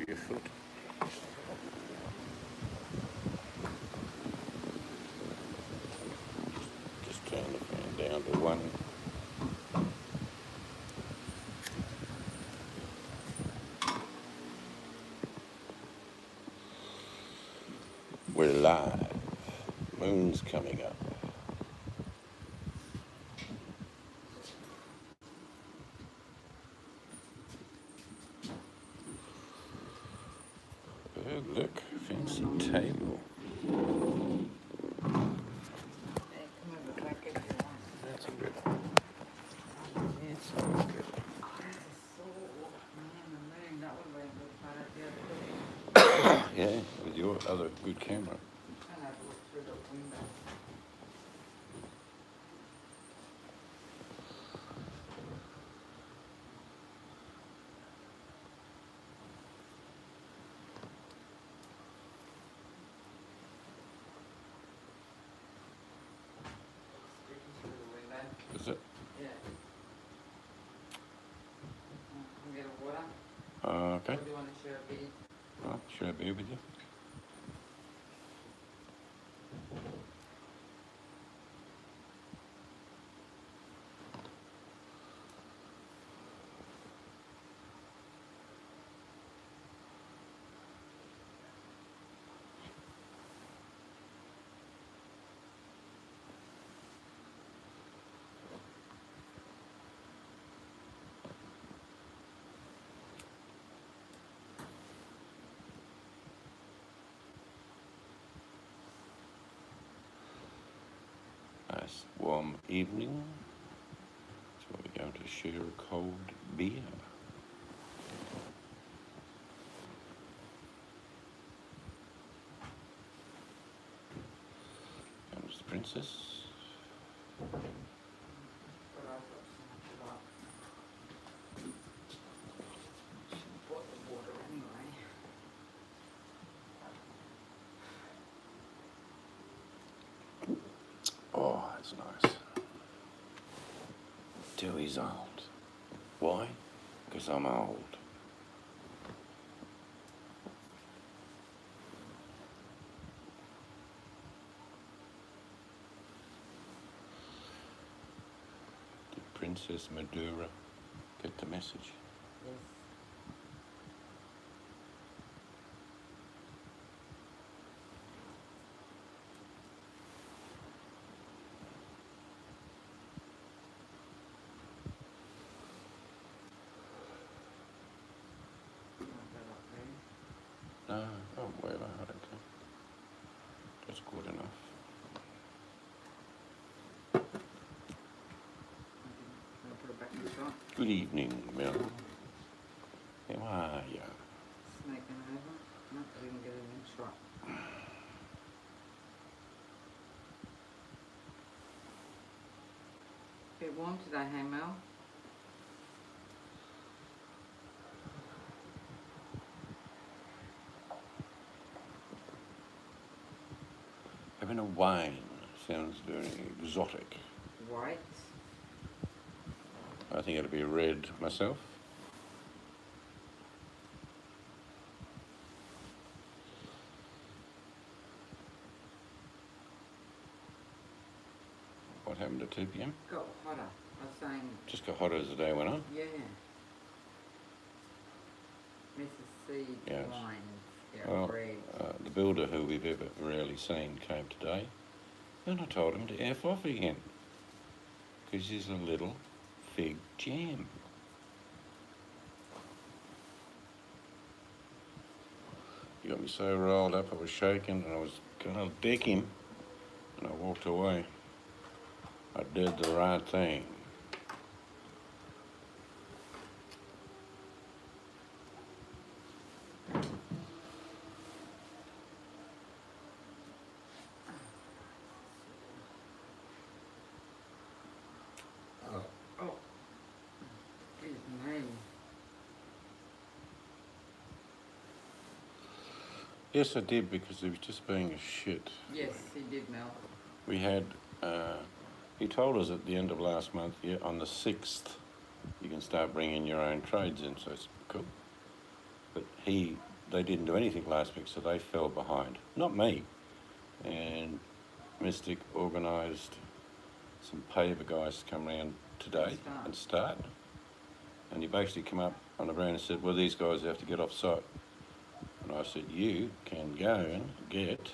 Your foot. Just turn the fan down to 1. We're live. Moon's coming up. Oh, look, fancy table. That's a good. That's always good. Yeah, with your other good camera. Is it? Yeah. Get a water? Okay. Or do you want to share a bead? Should I be with you? Nice warm evening. So we're going to share a cold beer. Comes the princess. Bought the water anyway. Oh, that's nice. Till he's old. Why? Because I'm old. Did Princess Madura get the message? Yes. No, oh, whatever, I don't care. That's good enough. Put it back in the trunk. Good evening, Mel. How are you? Snaking over. No, I didn't get an inch right. Bit warm today, hey Mel? Having a wine sounds very exotic. White. I think it'll be red myself. What happened at 2 p.m? Got hotter. I was saying, Just got hotter as the day went on. yeah. Mrs. C Yes. wines. Yeah, Well, bread. the builder who we've ever rarely seen came today, and I told him to F off again, because he's a little fig jam. He got me so rolled up I was shaking and I was going to deck him, and I walked away. I did the right thing. Oh. His name. Yes, I did, because he was just being a shit. Yes, he did, Mel. We had, he told us at the end of last month, yeah, on the 6th, you can start bringing your own trades in, so it's cool. But they didn't do anything last week, so they fell behind. Not me. And Mystic organised some paver guys to come around today and start. And he basically come up on the ground and said, well, these guys have to get off site. And I said, you can go and get.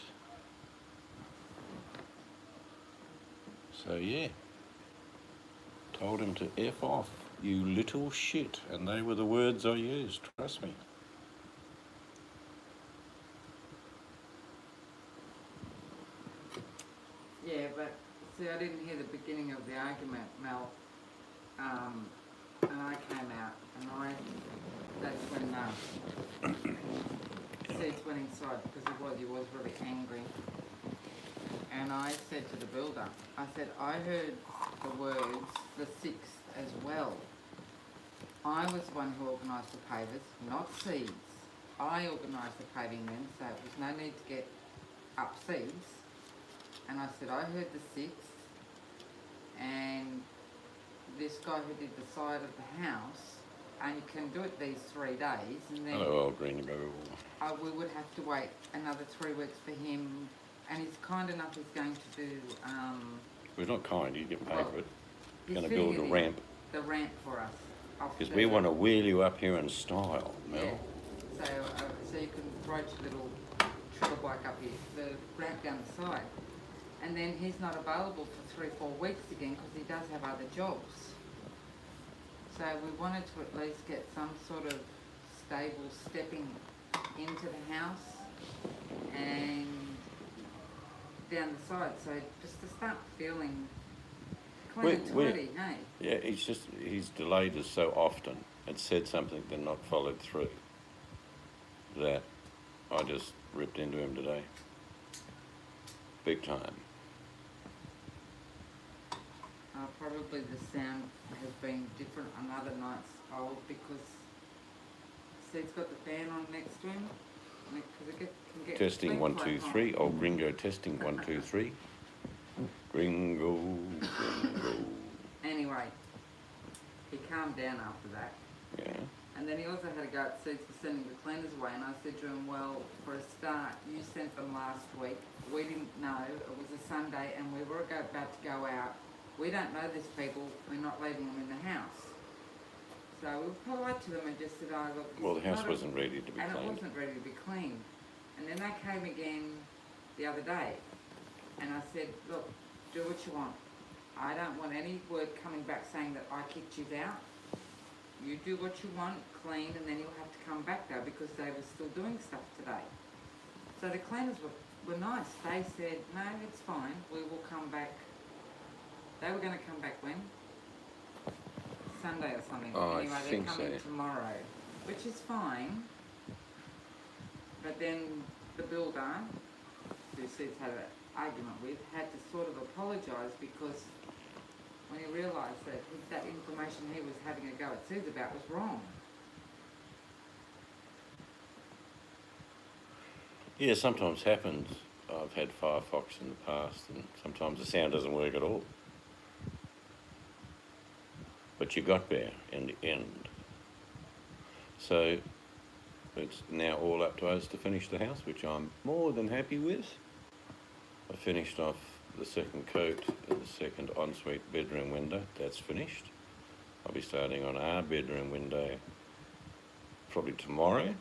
So yeah, told him to F off, you little shit. And they were the words I used, trust me. Yeah, but see, I didn't hear the beginning of the argument, Mel. And I came out, and that's when Seeds went inside because he was really angry. And I said to the builder, I said, I heard the words, the sixth as well. I was the one who organised the pavers, not Seeds. I organised the paving then, so it was no need to get up Seeds. And I said, I heard the sixth, and this guy who did the side of the house, and you can do it these 3 days, and then we would have to wait another 3 weeks for him. And he's kind enough, he's going to do... well, he's not kind, you get paid for it. He's going to build a ramp. The ramp for us. Because we want to wheel you up here in style, Mel. Yeah. So you can ride your little trickle bike up here, the ramp down the side. And then he's not available for 3-4 weeks again because he does have other jobs. So we wanted to at least get some sort of stable stepping into the house and down the side, so just to start feeling clean and tidy, hey? Yeah, he's delayed us so often and said something then not followed through that I just ripped into him today. Big time. Probably the sound has been different on other nights, old, because Steve's got the fan on next to him. Testing 1 2 3. Old Gringo testing 1 2 3. Gringo. Anyway, he calmed down after that. Yeah. And then he also had a go at Seeds for sending the cleaners away, and I said to him, well, for a start, you sent them last week. We didn't know. It was a Sunday, and we were about to go out. We don't know these people. We're not leaving them in the house. So we were polite to them and just said, oh, look... Well, the house wasn't ready to be cleaned. And it wasn't ready to be cleaned. And then they came again the other day. And I said, look, do what you want. I don't want any word coming back saying that I kicked you out. You do what you want, clean, and then you'll have to come back though, because they were still doing stuff today. So the cleaners were nice. They said, no, it's fine. We will come back. They were going to come back when? Sunday or something. Anyway, they're coming tomorrow, which is fine. But then the builder, who Sid's had an argument with, had to sort of apologise because when he realised that that information he was having a go at Sid about was wrong. Yeah, sometimes happens. I've had Firefox in the past, and sometimes the sound doesn't work at all. But you got there in the end. So it's now all up to us to finish the house, which I'm more than happy with. I finished off the second coat and the second ensuite bedroom window. That's finished. I'll be starting on our bedroom window probably tomorrow.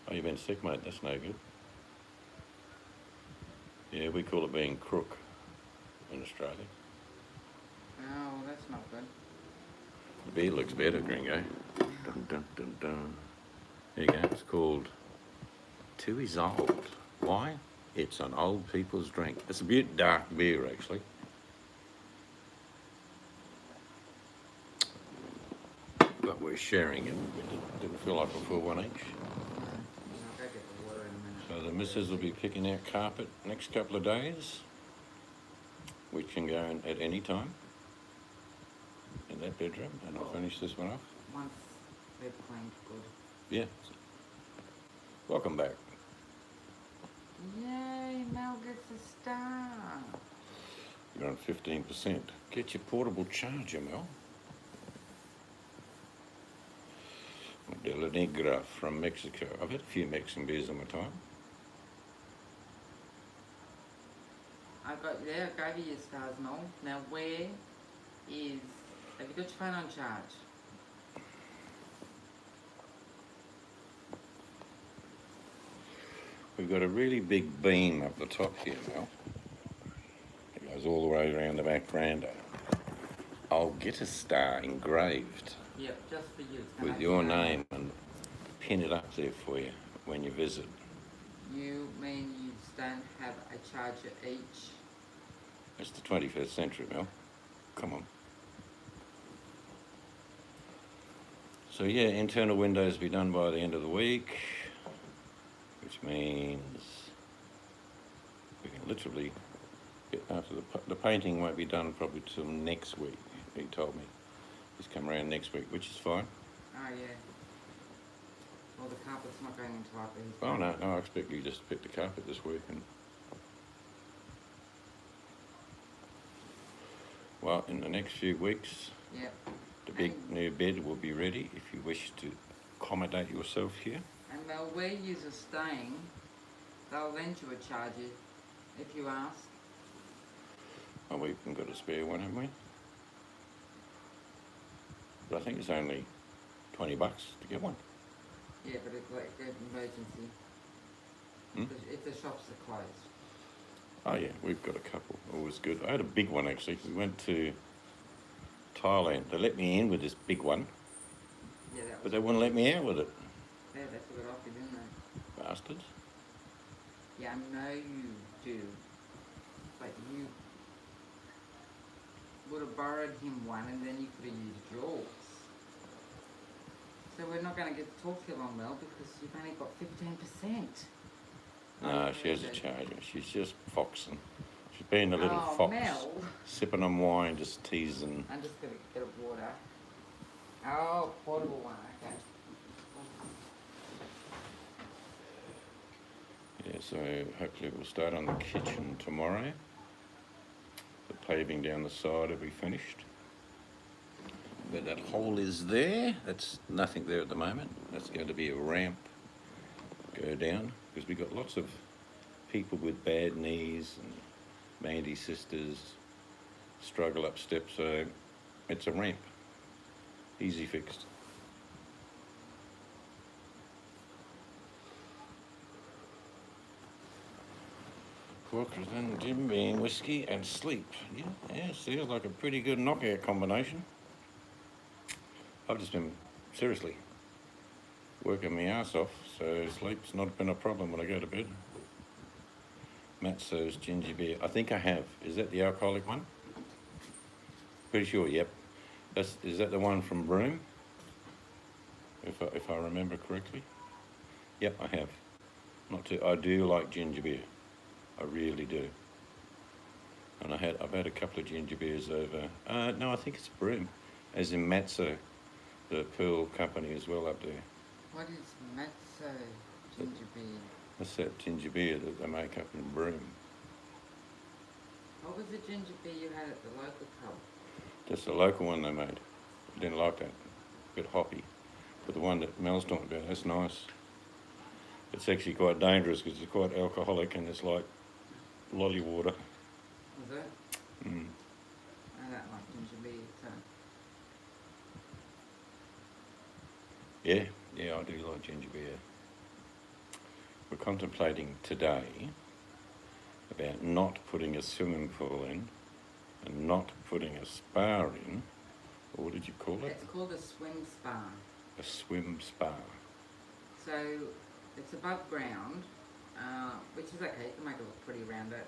Oh, you've been sick, mate. That's no good. Yeah, we call it being crook in Australia. Oh, well, that's not good. The beer looks better, Gringo. Dun, dun, dun, dun. There you go. It's called Two Is Old. Why? It's an old people's drink. It's a bit dark beer, actually. But we're sharing it. We didn't feel like a full one each. I'll go get the water in a minute. So the missus will be picking out carpet next couple of days. We can go in at any time in that bedroom, and I'll finish this one off. Once they've cleaned, good. Yeah. Welcome back. Yay, Mel gets a star. You're on 15%. Get your portable charger, Mel. De la Negra from Mexico. I've had a few Mexican beers in my time. I gave you your stars, Noel. Now where is, have you got your phone on charge? We've got a really big beam up the top here, Mel. It goes all the way around the back veranda. I'll get a star engraved Yep, just for you. It's gonna with have your name and pin it up there for you when you visit. You mean you don't have a charger each? It's the 21st century, Mel. Come on. So yeah, internal windows will be done by the end of the week, which means we can literally get after the painting won't be done probably till next week. He told me he's come around next week, which is fine. Oh yeah. Well, the carpet's not going into our bed. Oh no, I expect you just to pick the carpet this week and. Well, in the next few weeks, Yep. the big new bed will be ready if you wish to accommodate yourself here. And they'll where you are staying, they'll lend you a charger if you ask. Oh, we've got a spare one, haven't we? But I think it's only $20 to get one. Yeah, but it's like an emergency. Hmm? If the shops are closed. Oh yeah, we've got a couple. Always good. I had a big one actually. We went to Thailand. They let me in with this big one, Yeah, that was. but they wouldn't let me out with it. Yeah, they took it off you, didn't they? Bastards. Yeah, I know you do. But you would have borrowed him one and then you could have used yours. So we're not going to get to talk to you long, Mel, because you've only got 15%. No, she has a charger. She's just foxing. She's being a little Oh, fox. Mel. Sipping on wine, just teasing. I'm just going to get a water. Oh, portable one, okay. Yeah, so hopefully we'll start on the kitchen tomorrow. The paving down the side will be finished. But that hole is there. That's nothing there at the moment. That's going to be a ramp go down because we've got lots of people with bad knees and Mandy's sisters struggle up steps, so it's a ramp. Easy fixed. Quokkas and Jim Beam, whiskey and sleep. Yeah, sounds like a pretty good knockout combination. I've just been, seriously, working my ass off, so sleep's not been a problem when I go to bed. Matt serves ginger beer. I think I have. Is that the alcoholic one? Pretty sure, yep. Is that the one from Broome? If I remember correctly? Yep, I have. I do like ginger beer. I really do. And I've had a couple of ginger beers over. No, I think it's Broome, as in Matzo, the Pearl company as well up there. What is matzo ginger beer? That's that ginger beer that they make up in Broome. What was the ginger beer you had at the local pub? That's the local one they made. I didn't like that. A bit hoppy. But the one that Mel's talking about, that's nice. It's actually quite dangerous because it's quite alcoholic and it's like lolly water. Was it? Mm. I don't like ginger beer, so. Yeah, I do like ginger beer. We're contemplating today about not putting a swimming pool in and not putting a spa in. Or what did you call it? It's called a swim spa. A swim spa. So it's above ground, which is okay. You can make it look pretty around it.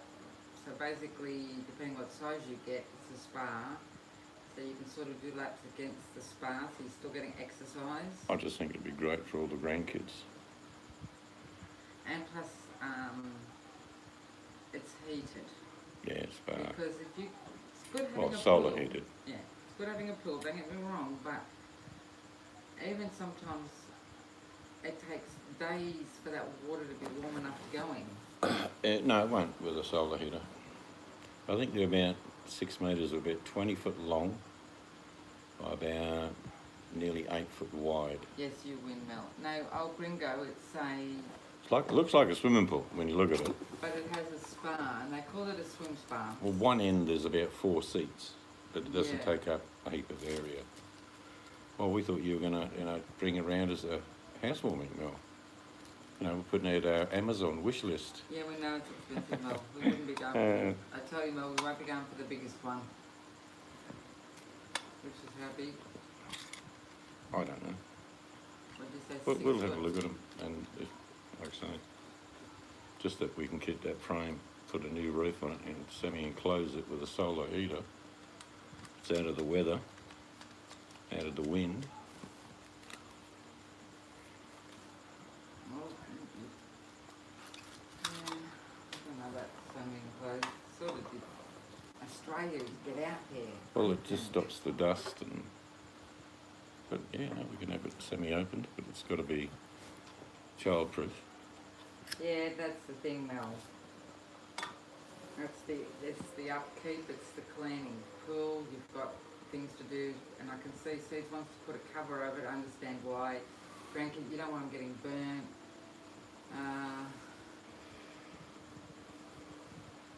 So basically, depending what size you get, it's a spa. So you can sort of do laps against the spa, so you're still getting exercise. I just think it'd be great for all the grandkids. And plus, it's heated. Yeah, spa. Because if you, it's good having Well, a solar pool. heated. Yeah, it's good having a pool. Don't get me wrong, but even sometimes it takes days for that water to be warm enough to go in. No, it won't with a solar heater. I think they're about 6 metres or about 20 foot long by about nearly 8 foot wide. Yes, you win, Mel. No, Old Gringo, it's a... It looks like a swimming pool when you look at it. But it has a spa, and they call it a swim spa. Well, one end there's about 4 seats, but it doesn't Yeah. take up a heap of area. Well, we thought you were going to, bring it around as a housewarming, Mel. We're putting out our Amazon wish list. Yeah, we know it's expensive, Mel. We wouldn't be going for I tell you, Mel, we won't be going for the biggest one. Which is how big? I don't know. What did you say, We'll 6 have a foot? look at them, and if, like I say, just that we can keep that frame, put a new roof on it, and semi-enclose it with a solar heater. It's out of the weather, out of the wind. Oh, thank you. Yeah, I don't know about semi-enclosed. Sort of did Australia get out there. Well, it just stops the dust, but yeah, no, we can have it semi-opened, but it's got to be child-proof. Yeah, that's the thing, Mel. It's the upkeep, it's the cleaning. Pool, you've got things to do, and I can see Seeds wants to put a cover over it. I understand why. Grandkids, you don't want them getting burnt.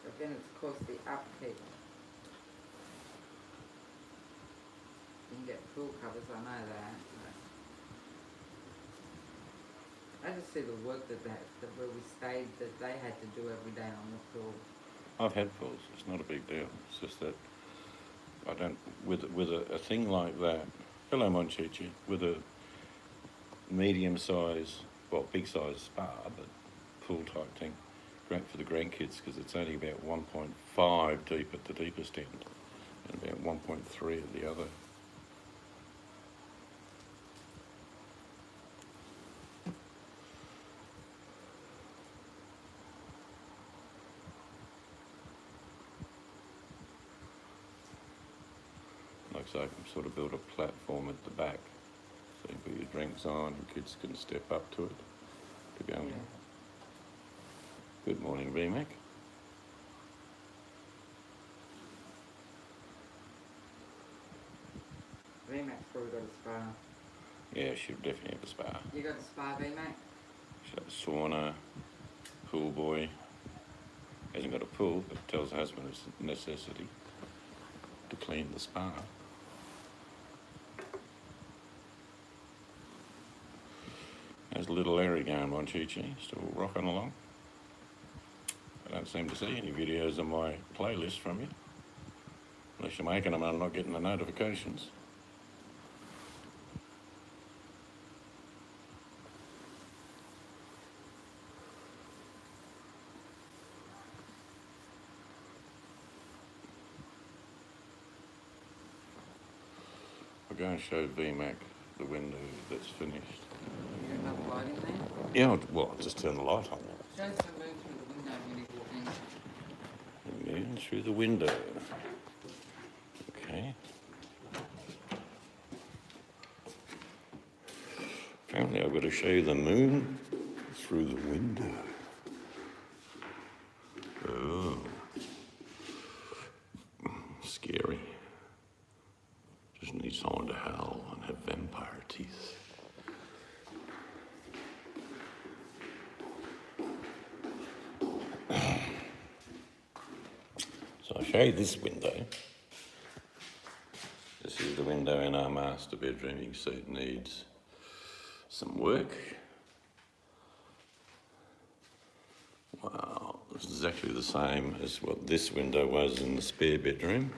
But then it's of course the upkeep. You can get pool covers, I know that. I just see the work that where we stayed that they had to do every day on the pool. I've had pools. It's not a big deal. It's just that I don't with a thing like that. Hello, Monchichi. With a medium size, well, big size spa, but pool type thing. Great for the grandkids because it's only about 1.5 deep at the deepest end, and about 1.3 at the other. Like so, I can sort of build a platform at the back, so you put your drinks on, and kids can step up to it to go in. Yeah. Good morning, VMAC. VMAX probably got a spa. Yeah, she'll definitely have a spa. You got a spa, VMAX? She'll have a sauna, pool boy. Hasn't got a pool, but tells her husband it's a necessity to clean the spa. How's little Larry going, Monchichi? Still rocking along? I don't seem to see any videos on my playlist from you. Unless you're making them and I'm not getting the notifications. I'll go and show VMAC the window that's finished. You got enough light in there? Yeah, I'll just turn the light on. Show some moon through the window when you walk in. Moon through the window. Okay. Apparently I've got to show you the moon through the window. Oh. Scary. Just need someone to howl and have vampire teeth. So I'll show you this window. This is the window in our master bedroom. You can see it needs some work. Wow, it's exactly the same as what this window was in the spare bedroom.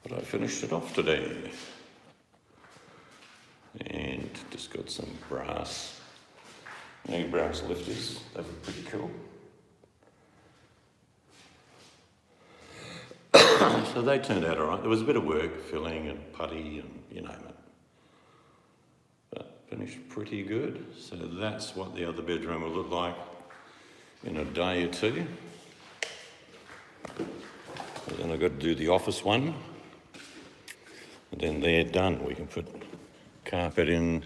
But I finished it off today. And just got some brass, new brass lifters. They were pretty cool. So they turned out all right. There was a bit of work, filling and putty and you name it. But finished pretty good. So that's what the other bedroom will look like in a day or two. So then I've got to do the office one. And then they're done. We can put carpet in,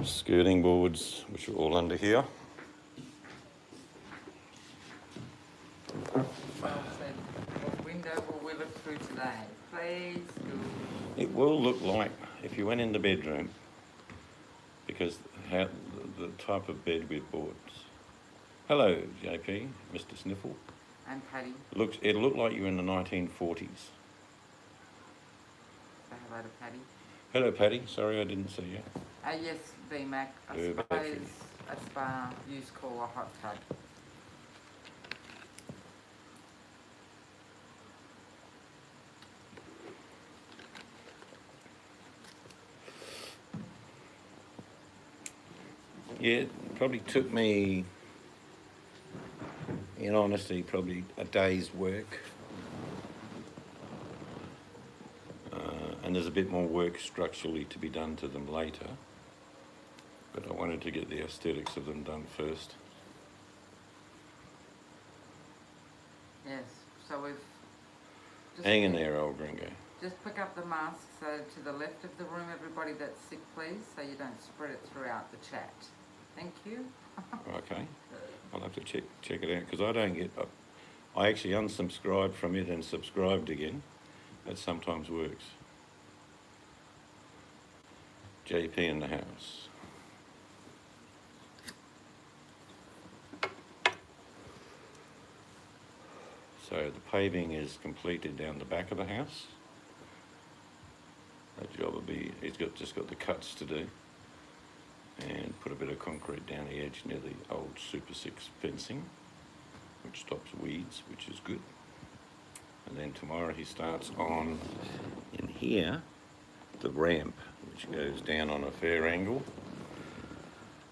skirting boards, which are all under here. Well, so what window will we look through today? will look like if you went in the bedroom, because how, the type of bed we bought. Hello, JP, Mr. Sniffle. And Paddy. It'll look like you're in the 1940s. Say hello to Paddy. Hello, Paddy. Sorry I didn't see you. Yes, VMAC. I suppose a spa used to call a hot tub. Yeah, it probably took me, in honesty, probably a day's work. And there's a bit more work structurally to be done to them later. But I wanted to get the aesthetics of them done first. Yes, so we've... Hang in there, old gringo. Just pick up the mask, so to the left of the room, everybody that's sick, please, so you don't spread it throughout the chat. Thank you. Okay, I'll have to check it out, because I don't get... I actually unsubscribed from it and subscribed again. That sometimes works. JP in the house. So the paving is completed down the back of the house. That job will be, just got the cuts to do. And put a bit of concrete down the edge near the old Super 6 fencing, which stops weeds, which is good. And then tomorrow he starts on, in here, the ramp, which goes down on a fair angle.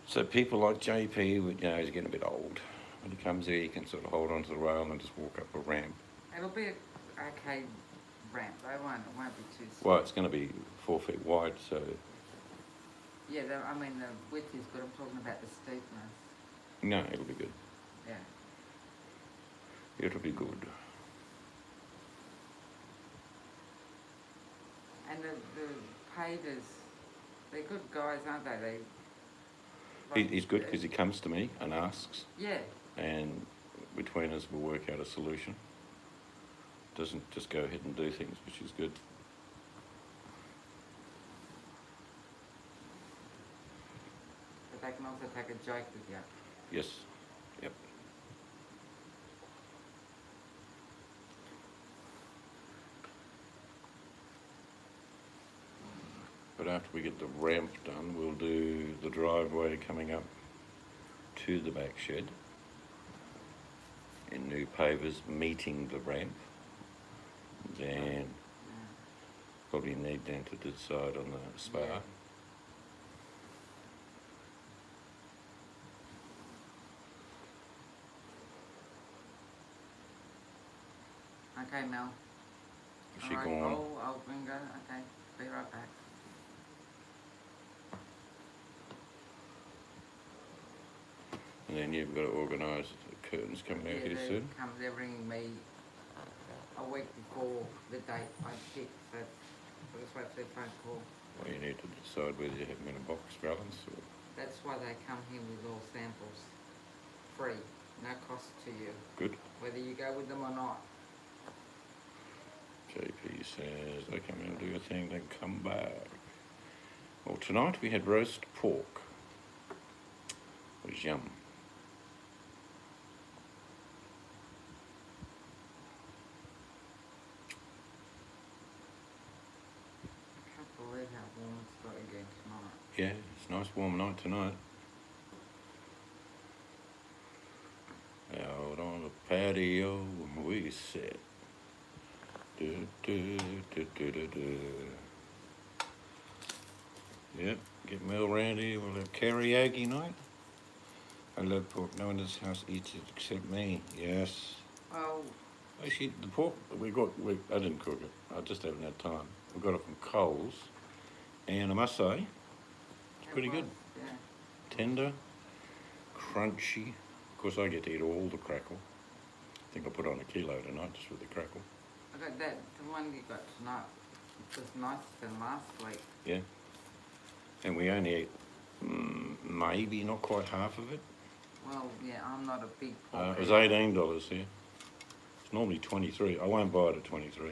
So people like JP, he's getting a bit old. When he comes here, he can sort of hold onto the rail and just walk up a ramp. It'll be an okay ramp, though, won't it? It won't be too steep. Well, it's going to be 4 feet wide, so... Yeah, I mean, the width is good. I'm talking about the steepness. No, it'll be good. Yeah. It'll be good. And the pavers, they're good guys, aren't they? He's good because he comes to me and asks. Yeah. And between us we'll work out a solution. Doesn't just go ahead and do things, which is good. But they can also take a joke with you. Yes. Yep. But after we get the ramp done, we'll do the driveway coming up to the back shed in new pavers meeting the ramp. Then probably need then to decide on the spa. Yeah. Okay, Mel. Is she Alright, gone? I'll bring her. Okay, be right back. And then you've got to organise the curtains coming out here soon. They're ringing me a week before the date I pick, so I'll just wait for their phone call. Well, you need to decide whether you have them in a box, Valance, or... That's why they come here with all samples. Free, no cost to you. Good. Whether you go with them or not. JP says, they come in and do a thing, then come back. Well, tonight we had roast pork. It was yum. I can't believe how warm it's got again tonight. Yeah, it's a nice warm night tonight. Out on the patio we sit. Do, do, do, do, do, do. Yep, get Mel round here, we'll have karaoke night. I love pork, no one in this house eats it except me, yes. Oh, Actually, the pork I didn't cook it, I just haven't had time. We got it from Coles, and I must say, it's pretty good. Yeah. Tender, crunchy. Of course, I get to eat all the crackle. I think I put on a kilo tonight just with the crackle. I got that, the one you got tonight was nicer than last week. Yeah. And we only ate maybe not quite half of it. Well, yeah, I'm not a big pork It was eater. $18 here. It's normally 23. I won't buy it at 23.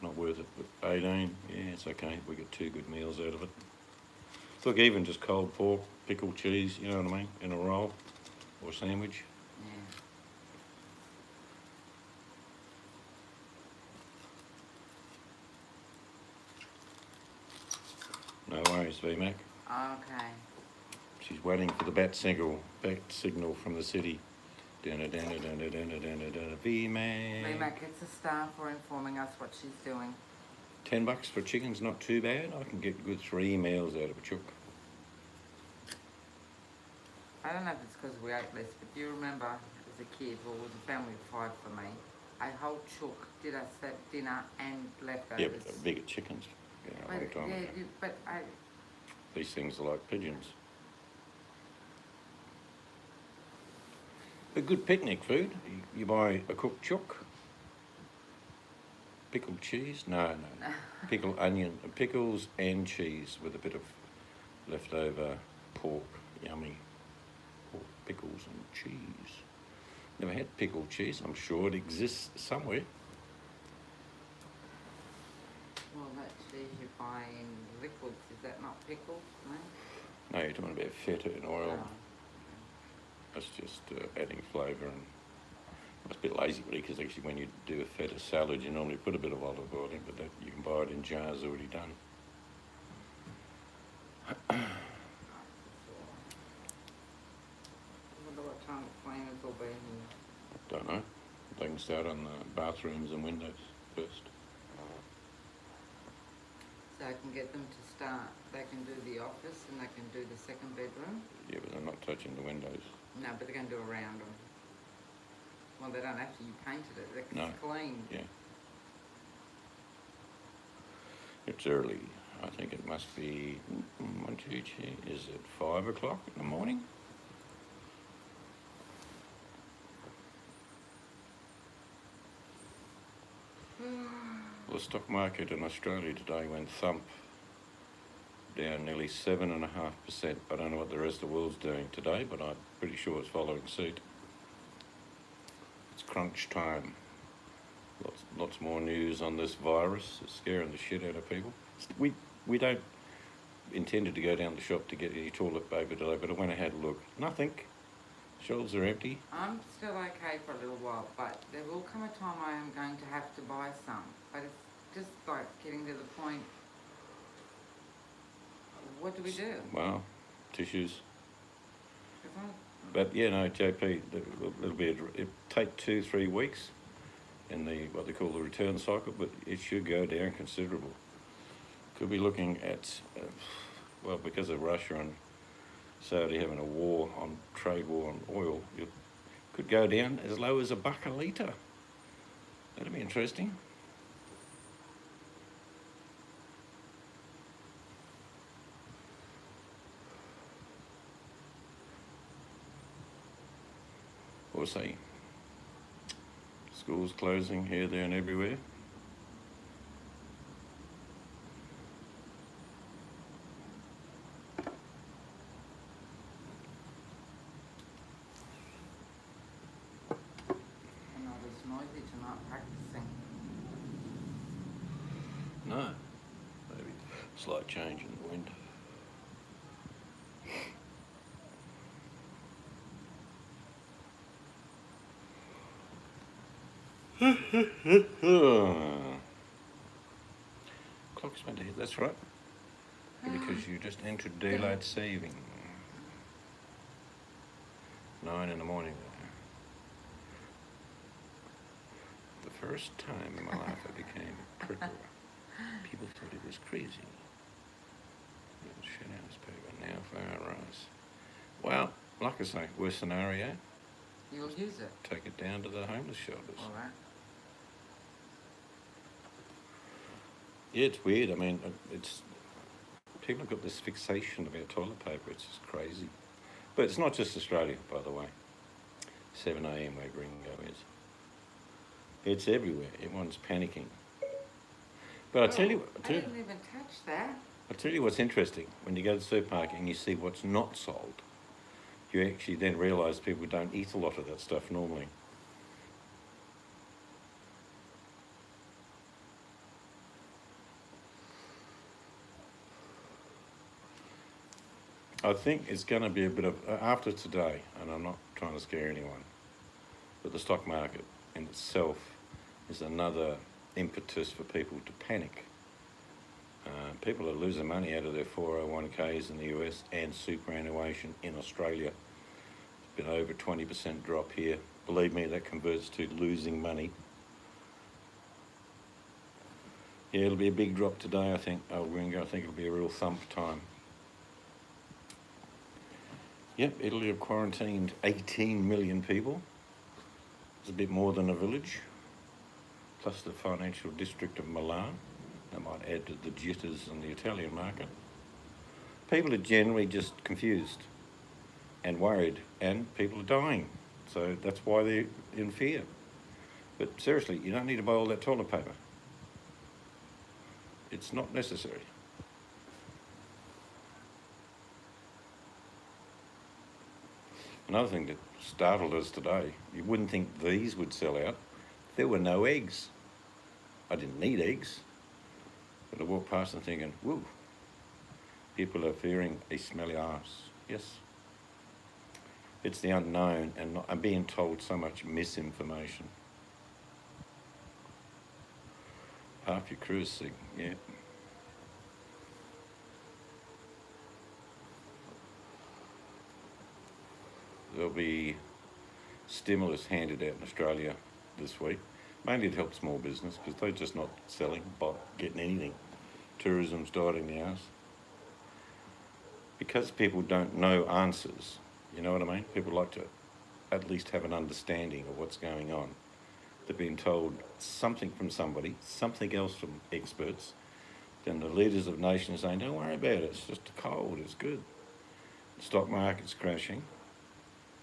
not worth it. But 18, yeah, it's okay. We get 2 good meals out of it. Look, even just cold pork, pickled cheese, you know what I mean, in a roll or sandwich. Yeah. No worries, VMAC. Okay. She's waiting for the bat signal from the city. VMAC. VMAC gets a star for informing us what she's doing. $10 for chicken's not too bad. I can get good 3 meals out of a chook. I don't know if it's because we ate less, but do you remember as a kid, well, it was a family of 5 for me, a whole chook did us that dinner and leftovers. Yeah, but bigger chickens. Yeah, a long time ago. But These things are like pigeons. A good picnic food. You buy a cooked chook. Pickled cheese? No. Pickled onion, pickles and cheese with a bit of leftover pork. Yummy. Pork, pickles and cheese. Never had pickled cheese. I'm sure it exists somewhere. Well, that cheese you buy in liquids, is that not pickled? No? No, you're talking about feta and oil. Oh. That's just adding flavour, and it's a bit lazy really, because actually when you do a feta salad you normally put a bit of olive oil in, but that you can buy it in jars already done. I wonder what time the cleaners will be here. Don't know. They can start on the bathrooms and windows first. So I can get them to start. They can do the office and they can do the second bedroom. Yeah, but they're not touching the windows. No, but they're going to do around them. Well, they don't have to. You painted it. It's No. clean. Yeah. It's early. I think it must be 1, 2, 3. Is it 5 o'clock in the morning? The stock market in Australia today went thump, down nearly 7.5%. I don't know what the rest of the world's doing today, but I'm pretty sure it's following suit. It's crunch time. Lots more news on this virus. It's scaring the shit out of people. We don't intended to go down the shop to get any toilet paper today, but I went ahead and looked. Nothing. Shelves are empty. I'm still okay for a little while, but there will come a time I am going to have to buy some. But it's just like getting to the point. What do we do? Well, tissues. 'Cause But yeah, no, JP, it'll take 2-3 weeks in what they call the return cycle, but it should go down considerable. Could be looking at, well, because of Russia and Saudi having a trade war on oil, it could go down as low as $1 a litre. That'd be interesting. We'll see. Schools closing here, there and everywhere. and I was noisy tonight practicing. No, maybe slight change in the wind. Clock's meant to hit, that's right. Because you just entered daylight saving. 9 in the morning. The first time in my life I became a prickle. People thought it was crazy. Shit newspaper now for our rise. Well, like I say, worst scenario, You'll use it. take it down to the homeless shelters. All right. Yeah, it's weird. I mean, people have got this fixation about toilet paper. It's just crazy. But it's not just Australia, by the way. 7 a.m. where Gringo is. It's everywhere. Everyone's panicking. But I didn't even touch that. I'll tell you what's interesting. When you go to the supermarket and you see what's not sold, you actually then realise people don't eat a lot of that stuff normally. I think it's going to be a bit of, after today, and I'm not trying to scare anyone, but the stock market in itself is another impetus for people to panic. People are losing money out of their 401ks in the US and superannuation in Australia. It's been over 20% drop here. Believe me, that converts to losing money. Yeah, it'll be a big drop today, I think, Wingo. I think it'll be a real thump time. Yep, Italy have quarantined 18 million people. It's a bit more than a village, plus the financial district of Milan. That might add to the jitters in the Italian market. People are generally just confused and worried, and people are dying. So that's why they're in fear. But seriously, you don't need to buy all that toilet paper. It's not necessary. Another thing that startled us today, you wouldn't think these would sell out. There were no eggs. I didn't need eggs. But I walked past and thinking, whoa, people are fearing a smelly arse. Yes. It's the unknown, and I'm being told so much misinformation. Half your crew is sick, yeah. There'll be stimulus handed out in Australia this week, mainly to help small business because they're just not selling, getting anything. Tourism's died in the arse. Because people don't know answers, you know what I mean? People like to at least have an understanding of what's going on. They're being told something from somebody, something else from experts. Then the leaders of nations saying, don't worry about it, it's just a cold, it's good. The stock market's crashing.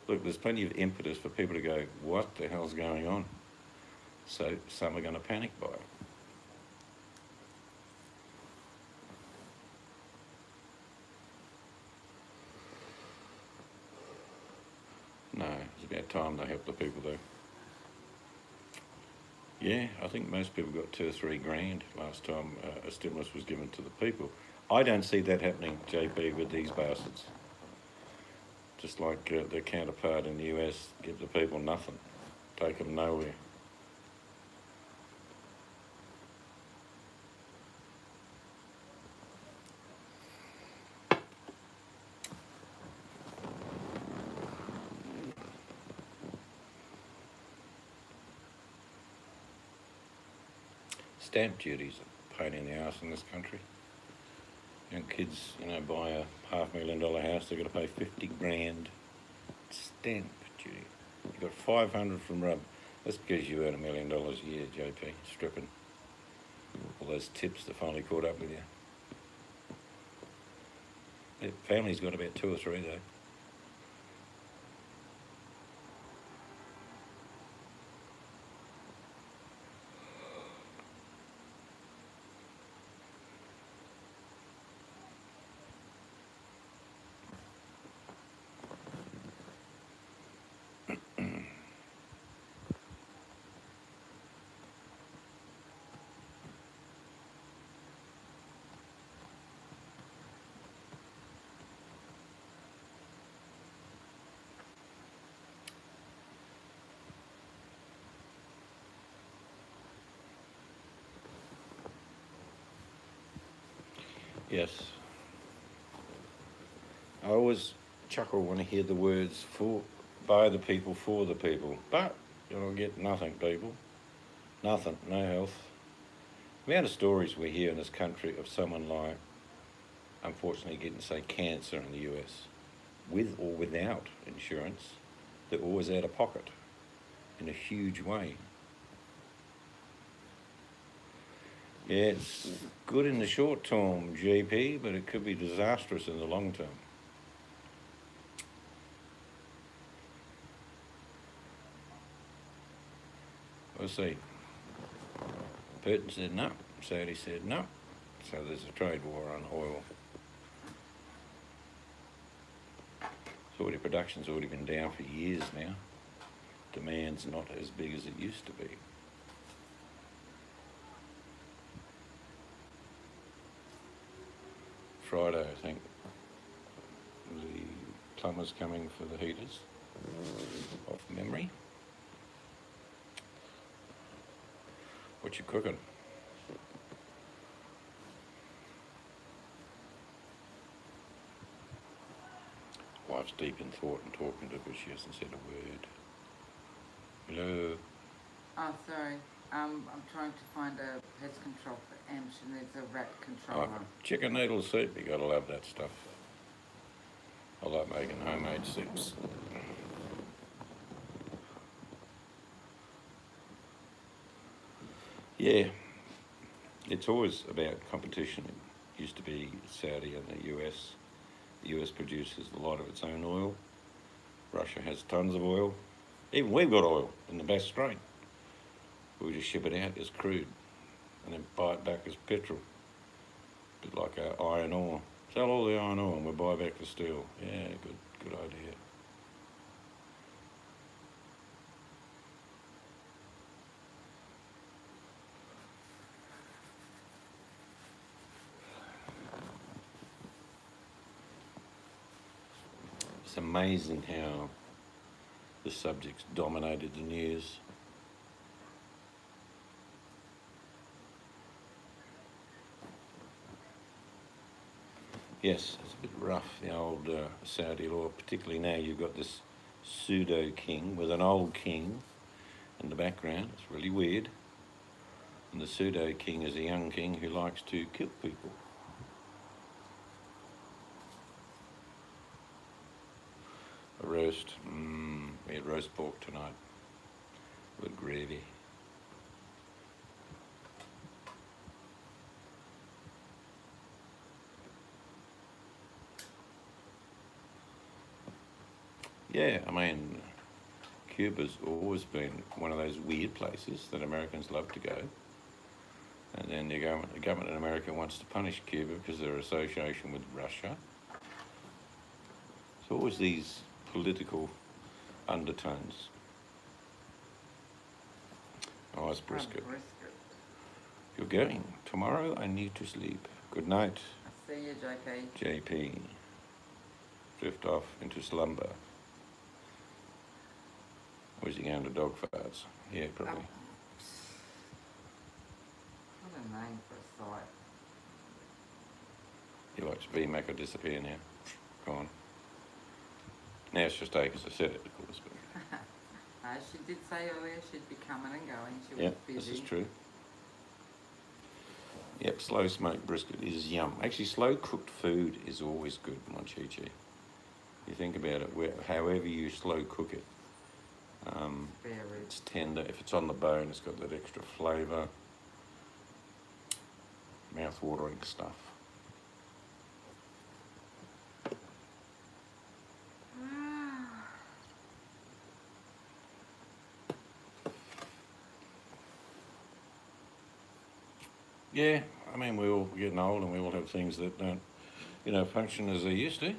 Look, there's plenty of impetus for people to go, what the hell's going on? So some are going to panic buy. No, it's about time they help the people though. Yeah, I think most people got 2 or 3 grand last time a stimulus was given to the people. I don't see that happening, JP, with these bastards. Just like their counterpart in the US, give the people nothing, take them nowhere. Stamp duty's a pain in the arse in this country. Young kids, buy a $500,000 house, they've got to pay 50 grand stamp duty. You got 500 from Rub. That's because you earn $1 million a year, JP, stripping. All those tips that finally caught up with you. The family's got about 2 or 3 though. Yes. I always chuckle when I hear the words by the people, for the people. But you'll get nothing, people. Nothing, no health. The amount of stories we hear in this country of someone like, unfortunately, getting, say, cancer in the US, with or without insurance, they're always out of pocket in a huge way. Yeah, it's good in the short term, GP, but it could be disastrous in the long term. We'll see. Putin said no. Saudi said no. So there's a trade war on oil. Saudi production's already been down for years now. Demand's not as big as it used to be. Friday, I think, plumbers coming for the heaters off memory. What you cooking? Wife's deep in thought and talking to her, but she hasn't said a word. Hello. Oh, sorry. I'm trying to find a pest control for Em. She needs a rat control one. Chicken noodle soup, you gotta love that stuff. I like making homemade soups. Yeah, it's always about competition. It used to be Saudi and the US. The US produces a lot of its own oil. Russia has tons of oil. Even we've got oil in the Bass Strait. We just ship it out as crude and then buy it back as petrol. A bit like our iron ore. Sell all the iron ore and we'll buy back the steel. Yeah, good idea. It's amazing how the subjects dominated the news. Yes, it's a bit rough, the old Saudi law, particularly now you've got this pseudo-king with an old king in the background. It's really weird. And the pseudo-king is a young king who likes to kill people. A roast. We had roast pork tonight with gravy. Yeah, I mean, Cuba's always been one of those weird places that Americans love to go. And then the government in America wants to punish Cuba because of their association with Russia. So always these political undertones. Oh, it's brisket. You're going. Tomorrow I need to sleep. Good night. I'll see you, JP. JP. Drift off into slumber. Or is he going to dog farts? Yeah, probably. What a name for a site. He likes VMAC or disappear now. Gone. Now it's just because I said it, of course. But She did say earlier she'd be coming and going. She was yep, busy. this is true. Yep, slow smoked brisket is yum. Actually, slow cooked food is always good, my chi-chi. You think about it, however you slow cook it, it's tender. If it's on the bone, it's got that extra flavour. Mouth-watering stuff. Yeah, I mean, we're all getting old and we all have things that don't, function as they used to.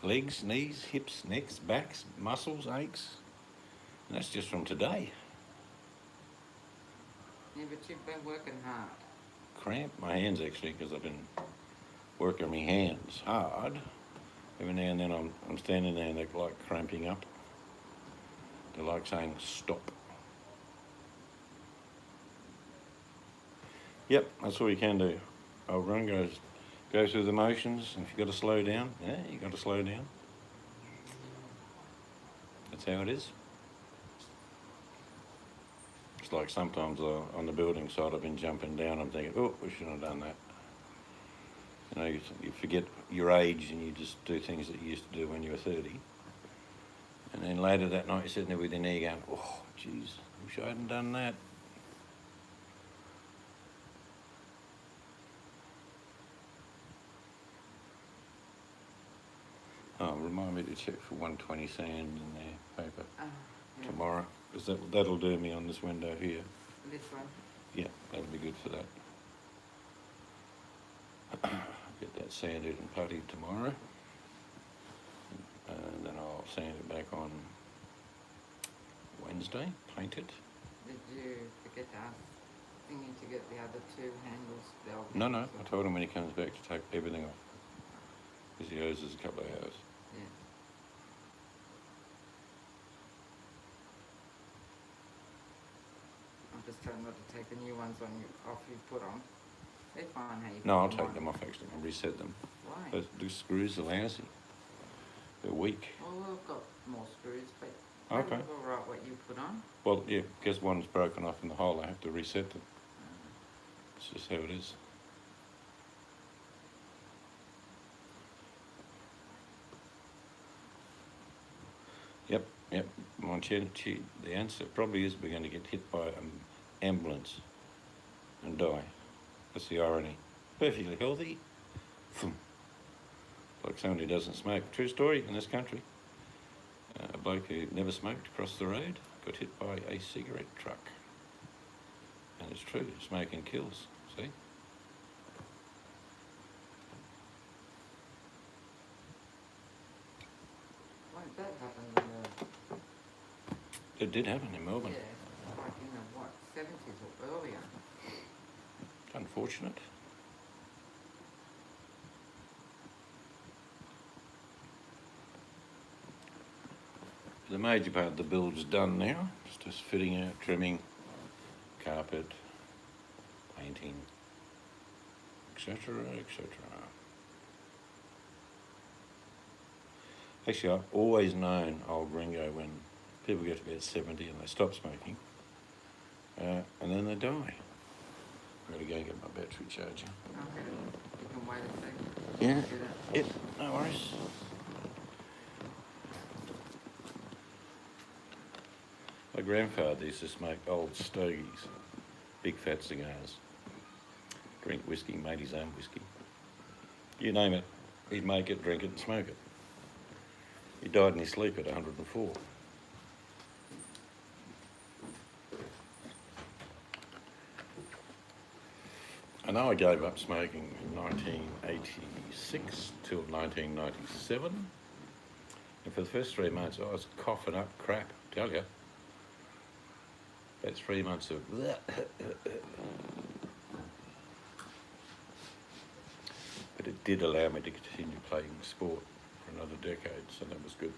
Legs, knees, hips, necks, backs, muscles, aches. And that's just from today. Yeah, but you've been working hard. Cramp my hands, actually, because I've been working my hands hard. Every now and then I'm standing there and they're like cramping up. They're like saying, stop. Yep, that's all you can do. Old run go through the motions. If you've got to slow down, yeah, you've got to slow down. That's how it is. It's like sometimes on the building side I've been jumping down, I'm thinking, oh, we shouldn't have done that. You forget your age and you just do things that you used to do when you were 30. And then later that night you're sitting there with your knee going, oh, geez, wish I hadn't done that. Oh, remind me to check for 120 sand in their paper tomorrow, because that'll do me on this window here. This one? Yeah, that'll be good for that. Get that sanded and puttied tomorrow. And then I'll sand it back on Wednesday, paint it. Did you forget to ask Thingy to get the other two handles? No, I told him when he comes back to take everything off, because he owes us a couple of hours. Yeah. tell them not to take the new ones off you put on. They're fine how you No, I'll put take on. them off actually and reset them. Why? The screws are lousy. They're weak. Well, we've got more screws, but Okay. they look all right what you put on. Well, yeah, because one's broken off in the hole, I have to reset them. It's just how it is. Yep. The answer probably is we're going to get hit by an ambulance and die. That's the irony. Perfectly healthy. Like someone who doesn't smoke. True story in this country. A bloke who never smoked across the road got hit by a cigarette truck. And it's true, smoking kills, see? Like that happened in It did happen in the, Melbourne. yeah, like in the, what, 70s or earlier. It's unfortunate. The major part of the build's done now. It's just fitting out, trimming, carpet, painting, etc., etc. Actually, I've always known old Ringo when people get to about 70 and they stop smoking, and then they die. I've got to go and get my battery charger. Okay, you can wait a second. Yeah, Do that. yep, no worries. My grandfather used to smoke old stogies, big fat cigars, drink whiskey, made his own whiskey. You name it, he'd make it, drink it and smoke it. He died in his sleep at 104. I know I gave up smoking in 1986 till 1997. And for the first 3 months I was coughing up crap, tell you. About 3 months of but it did allow me to continue playing sport for another decade, so that was good.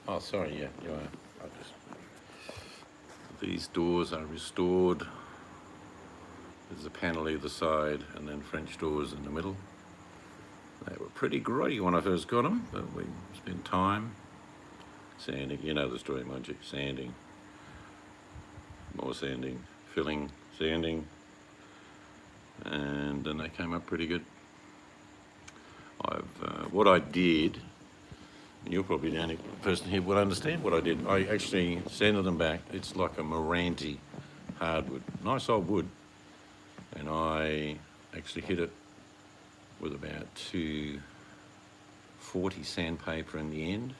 Oh, sorry, yeah, you are. These doors are restored. There's a panel either side and then French doors in the middle. They were pretty grotty when I first got them, but we spent time sanding. You know the story, mind you. Sanding, more sanding, filling, sanding, and then they came up pretty good. What I did, and you're probably the only person here would understand what I did. I actually sanded them back. It's like a Moranti hardwood, nice old wood, and I actually hit it with about 240 sandpaper in the end.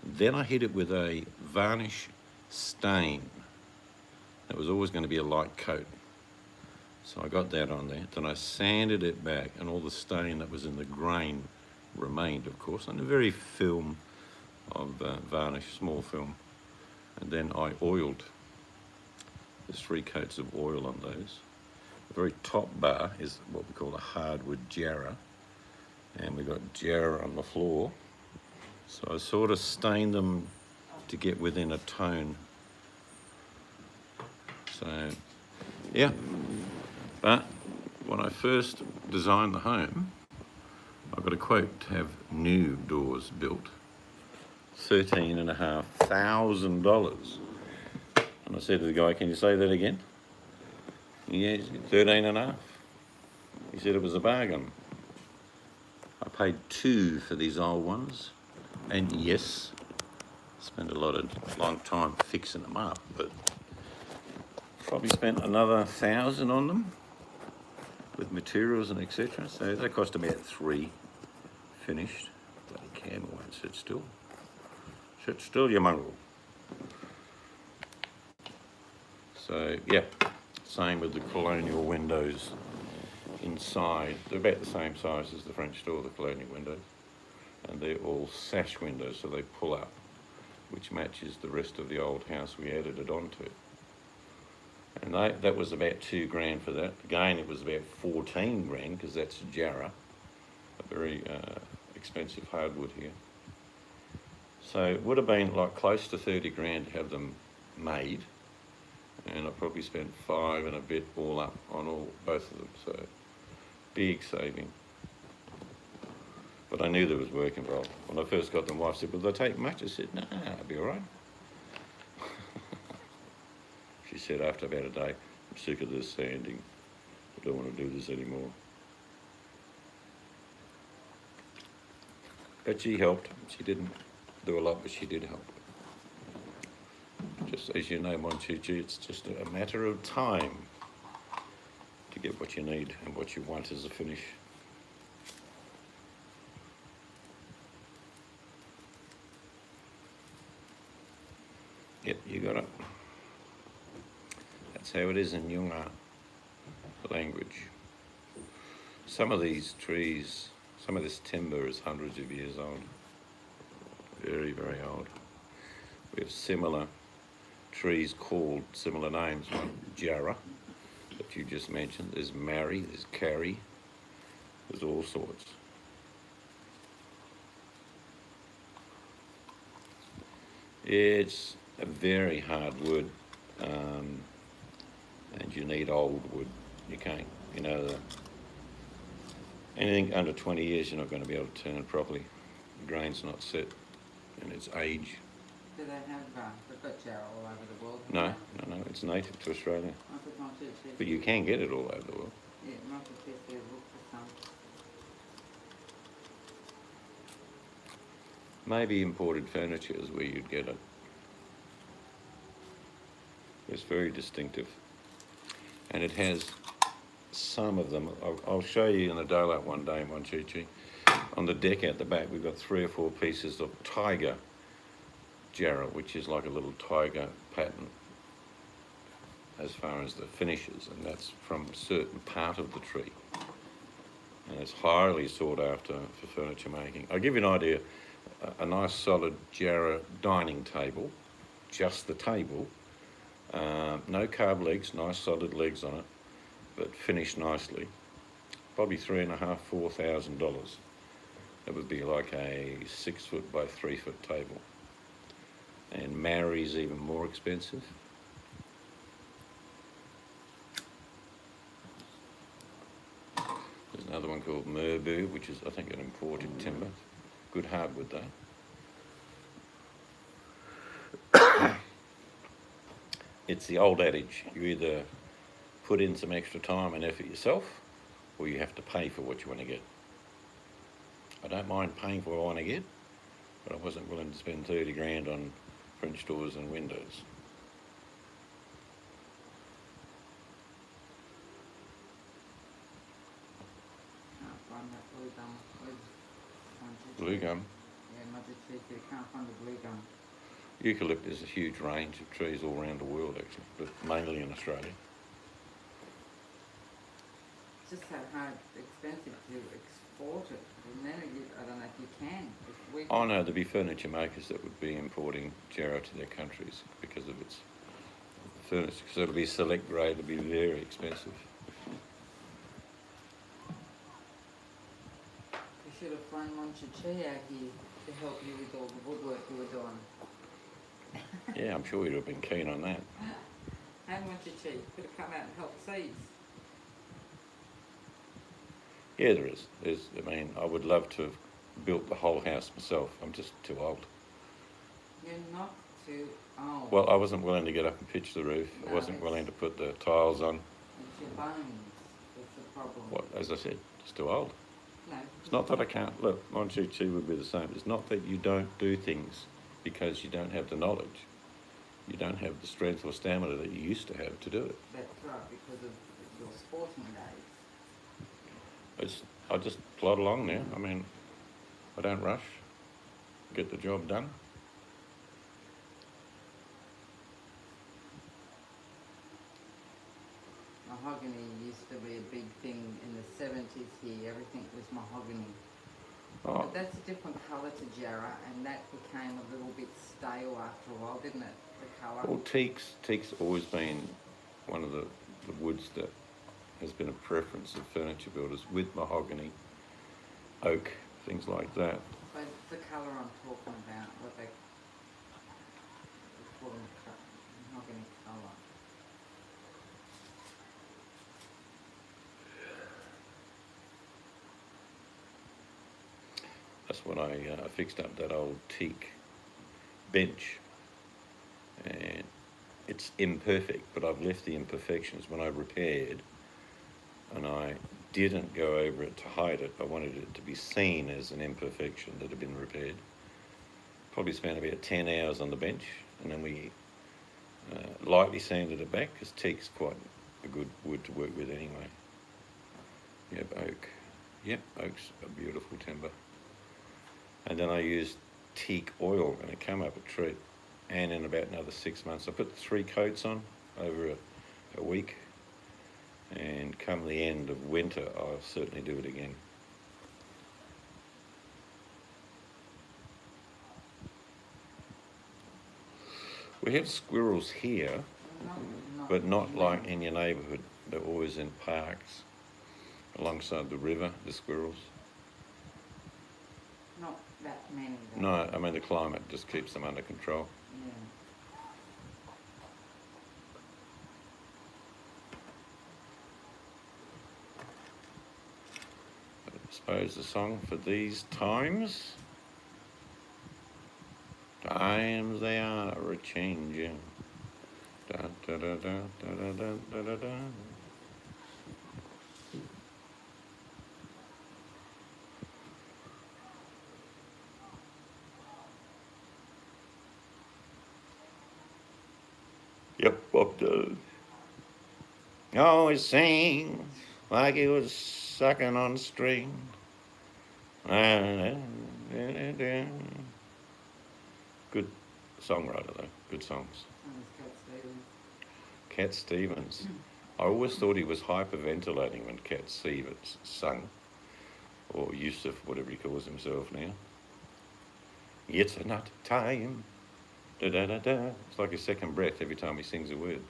Then I hit it with a varnish stain. It was always going to be a light coat. So I got that on there. Then I sanded it back and all the stain that was in the grain remained, of course, on a very film of varnish, small film. And then I oiled. There's 3 coats of oil on those. The very top bar is what we call a hardwood jarrah. And we've got jarrah on the floor. So I sort of stained them to get within a tone. So, yeah. But when I first designed the home, I got a quote to have new doors built, $13,500. And I said to the guy, "Can you say that again?" "Yes, 13.5. He said it was a bargain. I paid 2 for these old ones, and yes, spent a long time fixing them up, but probably spent another 1,000 on them with materials and etc. So that cost about 3 finished. Bloody camera won't sit still. Sit still, you mongrel. So yeah, same with the colonial windows inside. They're about the same size as the French door, the colonial windows. and they're all sash windows, so they pull up, which matches the rest of the old house we added it onto. And that was about $2,000 for that. Again, it was about 14 grand because that's Jarrah, a very expensive hardwood here. So it would have been like close to 30 grand to have them made, and I probably spent 5 and a bit all up on both of them. So big saving. But I knew there was work involved. When I first got them, my wife said, "Will they take much?" I said, "No, it'll be all right." She said after about a day, "I'm sick of this sanding. I don't want to do this anymore." But she helped. She didn't do a lot, but she did help. Just as you know, Monchichi, it's just a matter of time to get what you need and what you want as a finish. Yep, you got it. That's how it is in Yunga language. Some of these trees, some of this timber is hundreds of years old. Very, very old. We have similar trees called similar names, like Jarrah, that you just mentioned. There's Mary, there's Carrie, there's all sorts. It's a very hard wood, and you need old wood. You can't, anything under 20 years, you're not going to be able to turn it properly. The grain's not set in its age. Do they have, they've got Jarrah all over the world? No, it's native to Australia. But you can get it all over the world. Yeah, not to test their look for some. Maybe imported furniture is where you'd get it. It's very distinctive. And it has some of them. I'll show you in the daylight one day, Monchichi. On the deck out the back, we've got 3 or 4 pieces of tiger Jarrah, which is like a little tiger pattern as far as the finishes, and that's from a certain part of the tree. And it's highly sought after for furniture making. I'll give you an idea. A nice solid Jarrah dining table, just the table, no carved legs, nice solid legs on it, but finished nicely. Probably $3,500–4,000. That would be like a 6 foot by 3 foot table. And Mary's even more expensive. There's another one called Merbu, which is, I think, an imported timber. Good hardwood though. It's the old adage, you either put in some extra time and effort yourself, or you have to pay for what you want to get. I don't mind paying for what I want to get, but I wasn't willing to spend 30 grand on French doors and windows. Can't find that blue gum. Blue gum. Yeah, not the cheeky. Can't find the blue gum. Eucalypt is a huge range of trees all around the world actually, but mainly in Australia. It's just so hard, expensive to export it. And then I don't know if you can. Oh no, there'd be furniture makers that would be importing Jarrah to their countries because of its furniture. So it'll be select grade, it'll be very expensive. You should have flown Monchichi out here to help you with all the woodwork you were doing. Yeah, I'm sure you'd have been keen on that. Hey Monchichi, could have come out and helped Seeds. Yeah, there is. I would love to have built the whole house myself. I'm just too old. You're not too old. Well, I wasn't willing to get up and pitch the roof. No, I wasn't willing to put the tiles on. It's your bones. That's the problem. What? As I said, just too old. No. It's not that I can't. Look, Monchichi would be the same. It's not that you don't do things because you don't have the knowledge. You don't have the strength or stamina that you used to have to do it. That's right, because of your sporting days. I just plod along now. I mean, I don't rush. Get the job done. Mahogany used to be a big thing in the 70s here. Everything was mahogany. Oh, But that's a different colour to Jarrah, and that became a little bit stale after a while, didn't it? The colour. well, teak's always been one of the woods that has been a preference of furniture builders, with mahogany, oak, things like that. But it's the colour I'm talking about, what they call them, mahogany colour. That's when I fixed up that old teak bench, and it's imperfect, but I've left the imperfections. When I repaired, and I didn't go over it to hide it, I wanted it to be seen as an imperfection that had been repaired. Probably spent about 10 hours on the bench, and then we lightly sanded it back, because teak's quite a good wood to work with anyway. Yep, oak. Yep, oak's a beautiful timber. And then I used teak oil, and it came up a treat. And in about another 6 months, I put 3 coats on over a week. And come the end of winter, I'll certainly do it again. We have squirrels here, but not like in your neighbourhood. They're always in parks alongside the river, the squirrels. Not that many though. No, I mean the climate just keeps them under control. Yeah. But I suppose the song for these times, times they are a-changing. Da, da, da, da, da, da, da, da, da. Yep, Bob does. Always sings like he was sucking on string. Good songwriter though, good songs. And it's Cat Stevens. Cat Stevens. I always thought he was hyperventilating when Cat Stevens sung, or Yusuf, whatever he calls himself now. It's not time. Da da da da. It's like a second breath every time he sings a word.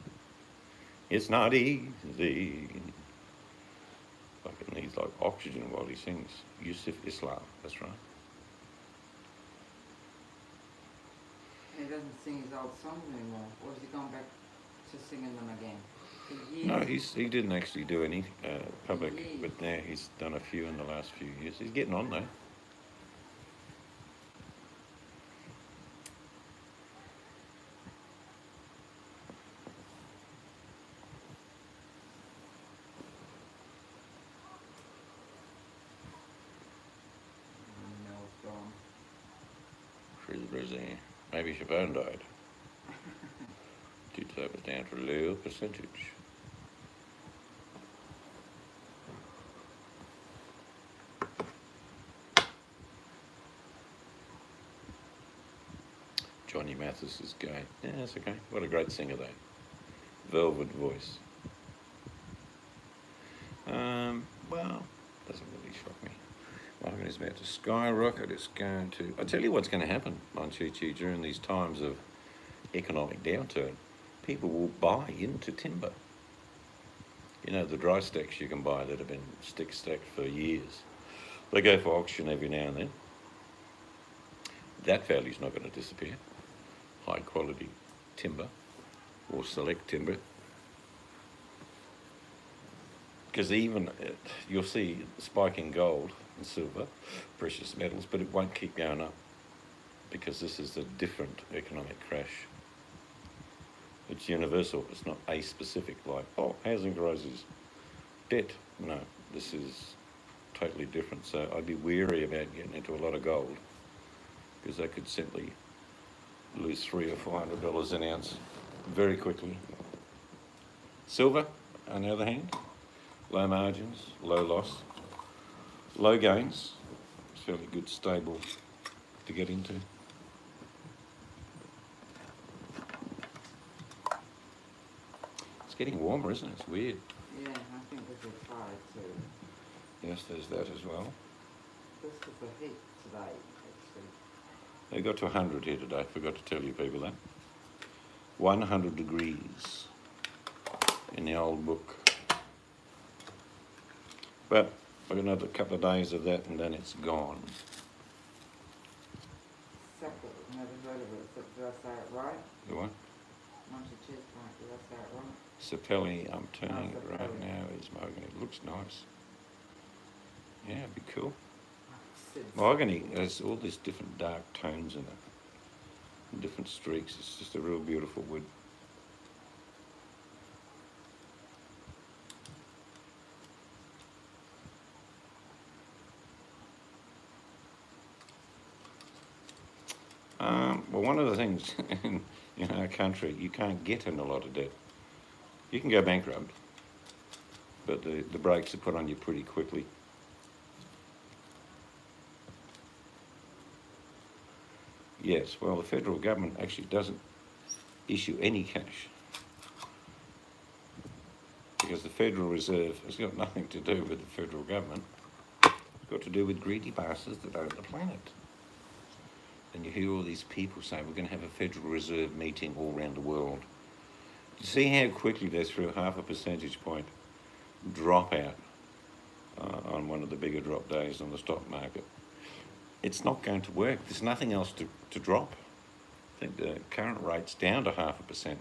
It's not easy. Like it needs like oxygen while he sings. Yusuf Islam, that's right. He doesn't sing his old songs anymore, or has he gone back to singing them again? For years. No, he didn't actually do any public, Years. but now he's done a few in the last few years. He's getting on though. Mel's gone. Frizzy. Maybe Siobhan died. Due to it down to a low percentage. Johnny Mathis is gay. Yeah, that's okay. What a great singer though. Velvet voice. Well, doesn't really shock me. Market is about to skyrocket. It's going to... I'll tell you what's going to happen on Chi Chi during these times of economic downturn. People will buy into timber. You know, the dry stacks you can buy that have been stacked for years. They go for auction every now and then. That value's not going to disappear. High quality timber or select timber. Because even, you'll see spike in gold and silver, precious metals, but it won't keep going up because this is a different economic crash. It's universal, it's not a-specific, like, oh, housing crisis, debt. No, this is totally different. So I'd be wary about getting into a lot of gold because they could simply lose $300 or $400 an ounce very quickly. Silver, on the other hand, low margins, low loss, low gains. It's fairly good, stable to get into. It's getting warmer, isn't it? It's weird. Yeah, I think we should try it too. Yes, there's that as well. Just because the heat today, actually. They got to 100 here today. Forgot to tell you people that. 100 degrees in the old book. But I've got another couple of days of that and then it's gone. Supple, never heard of it. Did I say it right? The what? Monty cheese plant, did I say it right? Sapelli, I'm turning it right Sapelli. now, is mahogany. It looks nice. Yeah, it'd be cool. Said Mahogany has all these different dark tones in it, and different streaks. It's just a real beautiful wood. Well, one of the things in our country, you can't get in a lot of debt. You can go bankrupt, but the brakes are put on you pretty quickly. Yes, well, the federal government actually doesn't issue any cash because the Federal Reserve has got nothing to do with the federal government. It's got to do with greedy bastards that own the planet. And you hear all these people say, we're going to have a Federal Reserve meeting all around the world. You see how quickly they threw half a percentage point drop out on one of the bigger drop days on the stock market. It's not going to work. There's nothing else to drop. I think the current rate's down to 0.5%.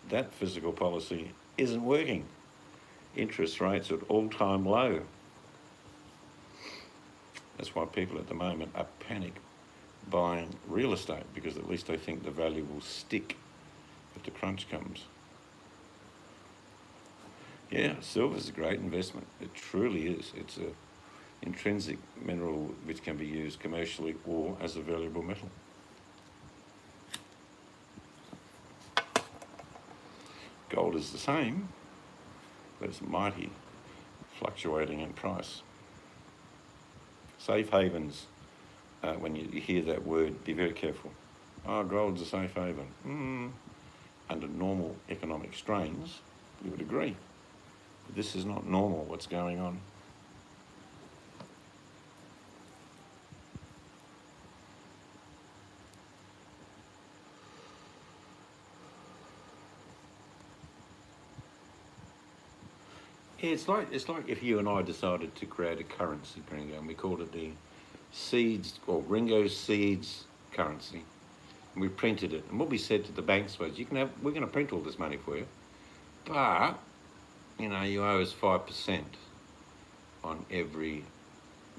That fiscal policy isn't working. Interest rates at all-time low. That's why people at the moment are panic buying real estate, because at least they think the value will stick if the crunch comes. Yeah, silver's a great investment. It truly is. It's an intrinsic mineral which can be used commercially or as a valuable metal. Gold is the same, but it's mighty fluctuating in price. Safe havens, when you hear that word, be very careful. Oh, gold's a safe haven. Under normal economic strains, you would agree. But this is not normal, what's going on. Yeah, it's like if you and I decided to create a currency, Gringo, and we called it the Seeds, or Ringo Seeds currency, and we printed it. And what we said to the banks was, we're going to print all this money for you, but you owe us 5% on every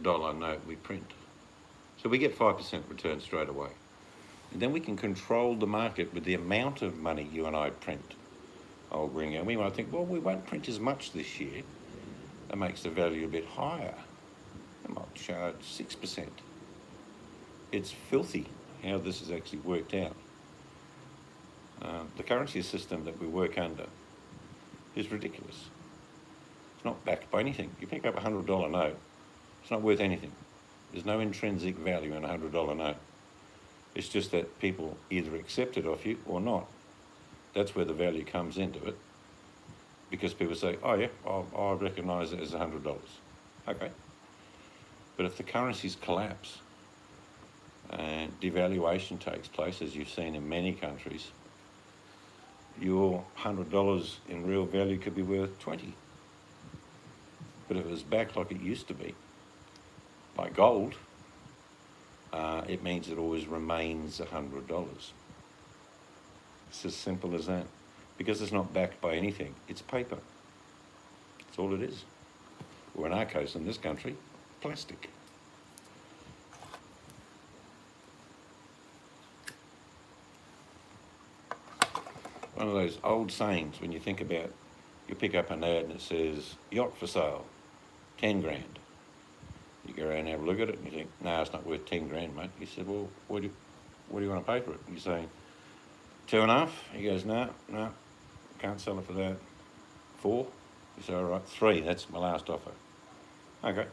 dollar note we print. So we get 5% return straight away, and then we can control the market with the amount of money you and I print. Old Gringo, we might think, well, we won't print as much this year. That makes the value a bit higher. They might charge 6%. It's filthy how this has actually worked out. The currency system that we work under is ridiculous. It's not backed by anything. You pick up a $100 note, it's not worth anything. There's no intrinsic value in a $100 note. It's just that people either accept it off you or not. That's where the value comes into it, because people say, oh yeah, I'll recognise it as $100. Okay. But if the currencies collapse and devaluation takes place, as you've seen in many countries, your $100 in real value could be worth 20. But if it was back like it used to be, like gold, it means it always remains $100. It's as simple as that. Because it's not backed by anything, it's paper. That's all it is. Or in our case, in this country, plastic. One of those old sayings when you think about, you pick up an ad and it says, yacht for sale, 10 grand. You go around and have a look at it and you think, no, it's not worth 10 grand, mate. He said, well, what do you want to pay for it? And you say, 2.5? He goes, no, can't sell it for that. 4? You say, all right, 3, that's my last offer. Okay.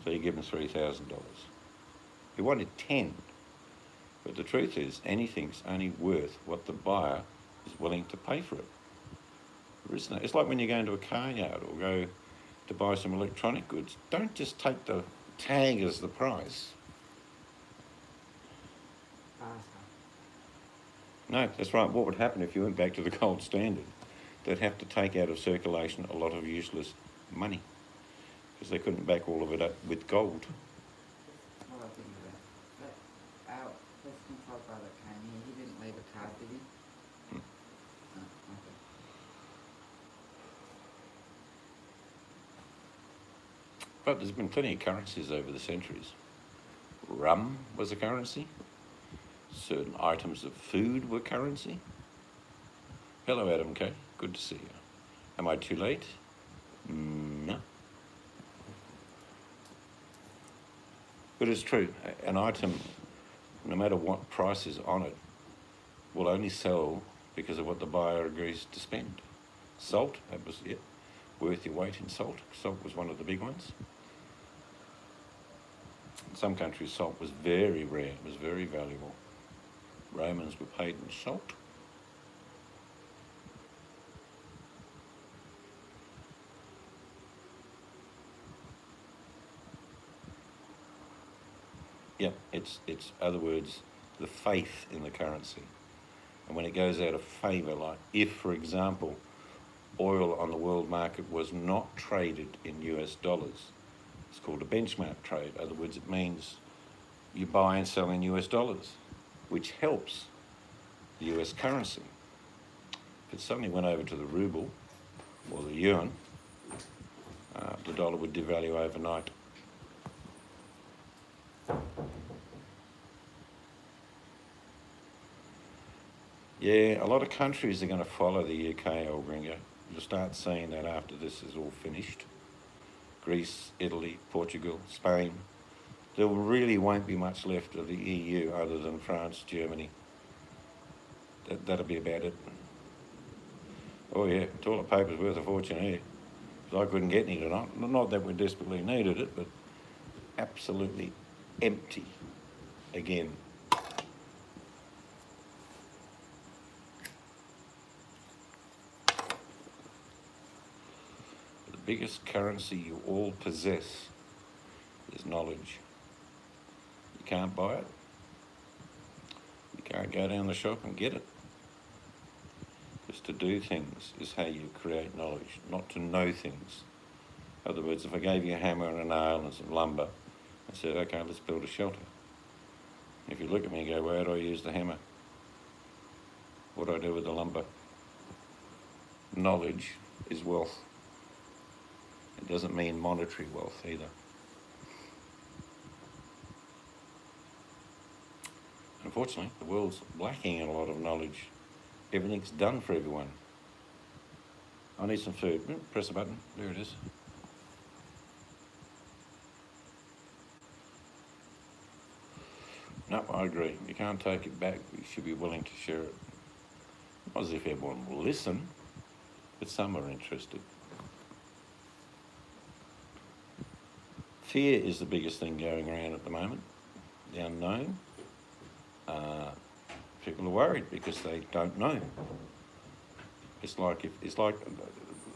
So you give him $3,000. He wanted 10. But the truth is, anything's only worth what the buyer is willing to pay for it. There is no, it's like when you go into a car yard or go to buy some electronic goods, don't just take the tag as the price. Faster. No, that's right. What would happen if you went back to the gold standard? They'd have to take out of circulation a lot of useless money because they couldn't back all of it up with gold. What I think of that. Our pest control brother came here. He didn't leave a card, did he? No, okay. But there's been plenty of currencies over the centuries. Rum was a currency. Certain items of food were currency. Hello, Adam K. Good to see you. Am I too late? No. But it's true. An item, no matter what price is on it, will only sell because of what the buyer agrees to spend. Salt, that was it. Worth your weight in salt. Salt was one of the big ones. In some countries, salt was very rare. It was very valuable. Romans were paid in salt. Yeah, it's other words, the faith in the currency. And when it goes out of favour, like if, for example, oil on the world market was not traded in US dollars, it's called a benchmark trade. In other words, it means you buy and sell in US dollars, which helps the US currency. If it suddenly went over to the ruble or the yuan, the dollar would devalue overnight. Yeah, a lot of countries are going to follow the UK, old gringo. You'll start seeing that after this is all finished. Greece, Italy, Portugal, Spain. There really won't be much left of the EU other than France, Germany. That'll be about it. Oh yeah, toilet paper's worth a fortune here. I couldn't get any tonight. Not that we desperately needed it, but absolutely empty again. The biggest currency you all possess is knowledge. You can't buy it. You can't go down the shop and get it. Because to do things is how you create knowledge, not to know things. In other words, if I gave you a hammer and a nail and some lumber, I said, okay, let's build a shelter. If you look at me and go, well, how do I use the hammer? What do I do with the lumber? Knowledge is wealth. It doesn't mean monetary wealth either. Unfortunately, the world's lacking in a lot of knowledge. Everything's done for everyone. I need some food. Press a button. There it is. No, I agree. You can't take it back. You should be willing to share it. Not as if everyone will listen, but some are interested. Fear is the biggest thing going around at the moment. The unknown. People are worried because they don't know. It's like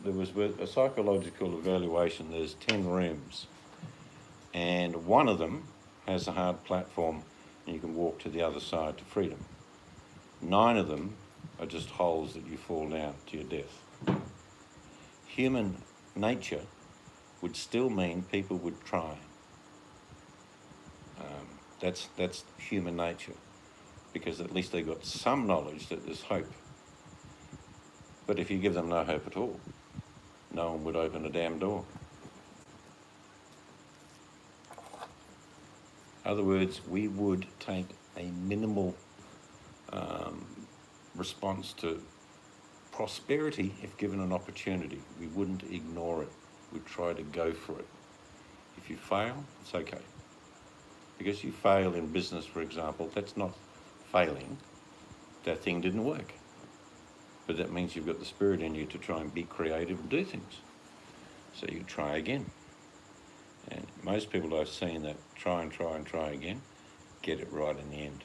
there was a psychological evaluation. There's 10 rooms, and one of them has a hard platform, and you can walk to the other side to freedom. 9 of them are just holes that you fall down to your death. Human nature would still mean people would try. That's human nature, because at least they got some knowledge that there's hope. But if you give them no hope at all, no one would open a damn door. In other words, we would take a minimal response to prosperity if given an opportunity. We wouldn't ignore it. We'd try to go for it. If you fail, it's okay. Because you fail in business, for example, that's not failing. That thing didn't work. But that means you've got the spirit in you to try and be creative and do things. So you try again. And most people I've seen that try and try and try again get it right in the end.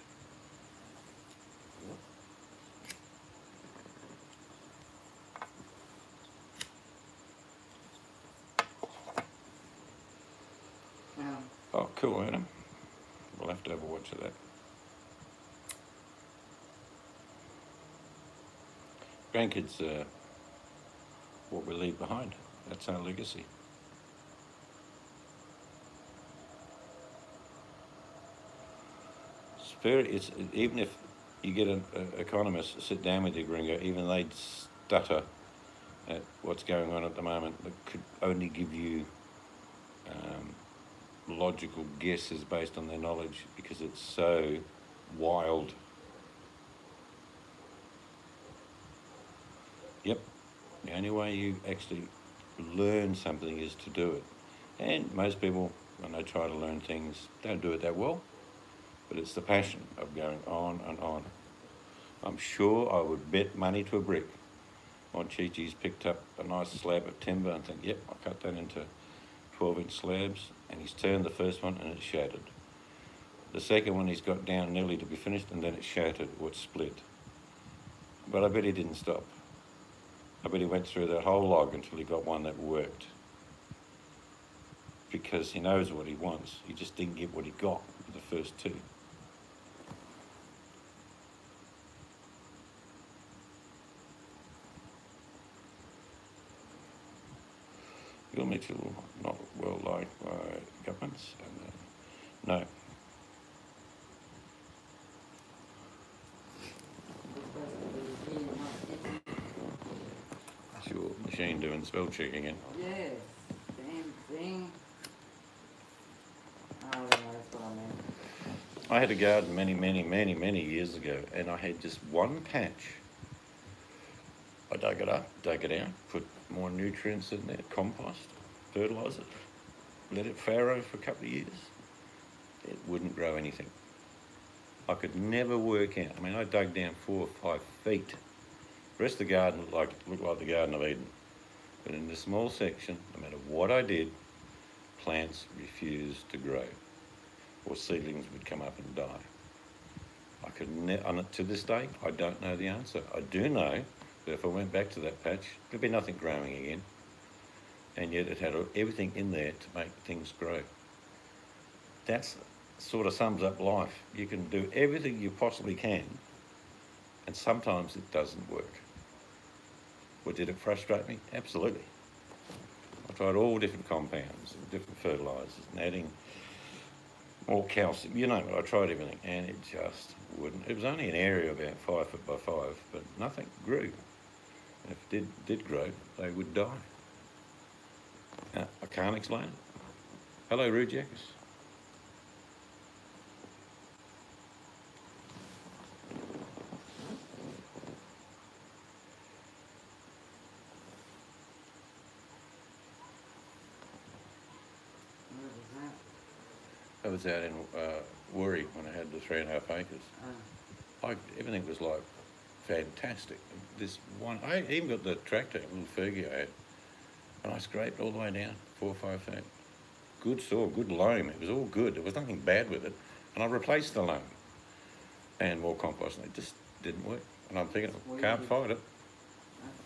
Cool, Adam. We'll have to have a watch of that. Grandkids are what we leave behind. That's our legacy. It's even if you get an economist to sit down with you, Gringo, even they'd stutter at what's going on at the moment. That could only give you logical guesses based on their knowledge because it's so wild. Yep, the only way you actually learn something is to do it. And most people, when they try to learn things, don't do it that well. But it's the passion of going on and on. I'm sure I would bet money to a brick on Chi-Chi's picked up a nice slab of timber and think, yep, I'll cut that into 12-inch slabs, and he's turned the first one and it's shattered. The second one he's got down nearly to be finished and then it shattered or it split. But I bet he didn't stop. I bet he went through that whole log until he got one that worked. Because he knows what he wants. He just didn't get what he got with the first two. Bill Mitchell, not well liked by governments. No. Sure, machine doing spell check again. Yes, damn thing. Oh, that's what I meant. I had a garden many years ago, and I had just one patch. I dug it up, dug it out, put more nutrients in there, compost, fertilise it, let it farrow for a couple of years. It wouldn't grow anything. I could never work out. I mean, I dug down 4 or 5 feet. The rest of the garden looked like the Garden of Eden. But in this small section, no matter what I did, plants refused to grow, or seedlings would come up and die. I could to this day, I don't know the answer. I do know that if I went back to that patch, there'd be nothing growing again. And yet it had everything in there to make things grow. That sort of sums up life. You can do everything you possibly can, and sometimes it doesn't work. Well, did it frustrate me? Absolutely. I tried all different compounds, different fertilisers, and adding more calcium. You know, I tried everything, and it just wouldn't. It was only an area about 5 foot by 5, but nothing grew. And if it did grow, they would die. I can't explain it. Hello, Rude Jackers. I was out in Worry when I had the 3.5 acres. Everything was like fantastic. This one, I even got the tractor, a little Fergie I had, and I scraped all the way down 4 or 5 feet. Good soil, good loam. It was all good. There was nothing bad with it, and I replaced the loam and more compost, and it just didn't work. And I'm thinking, can't fight it.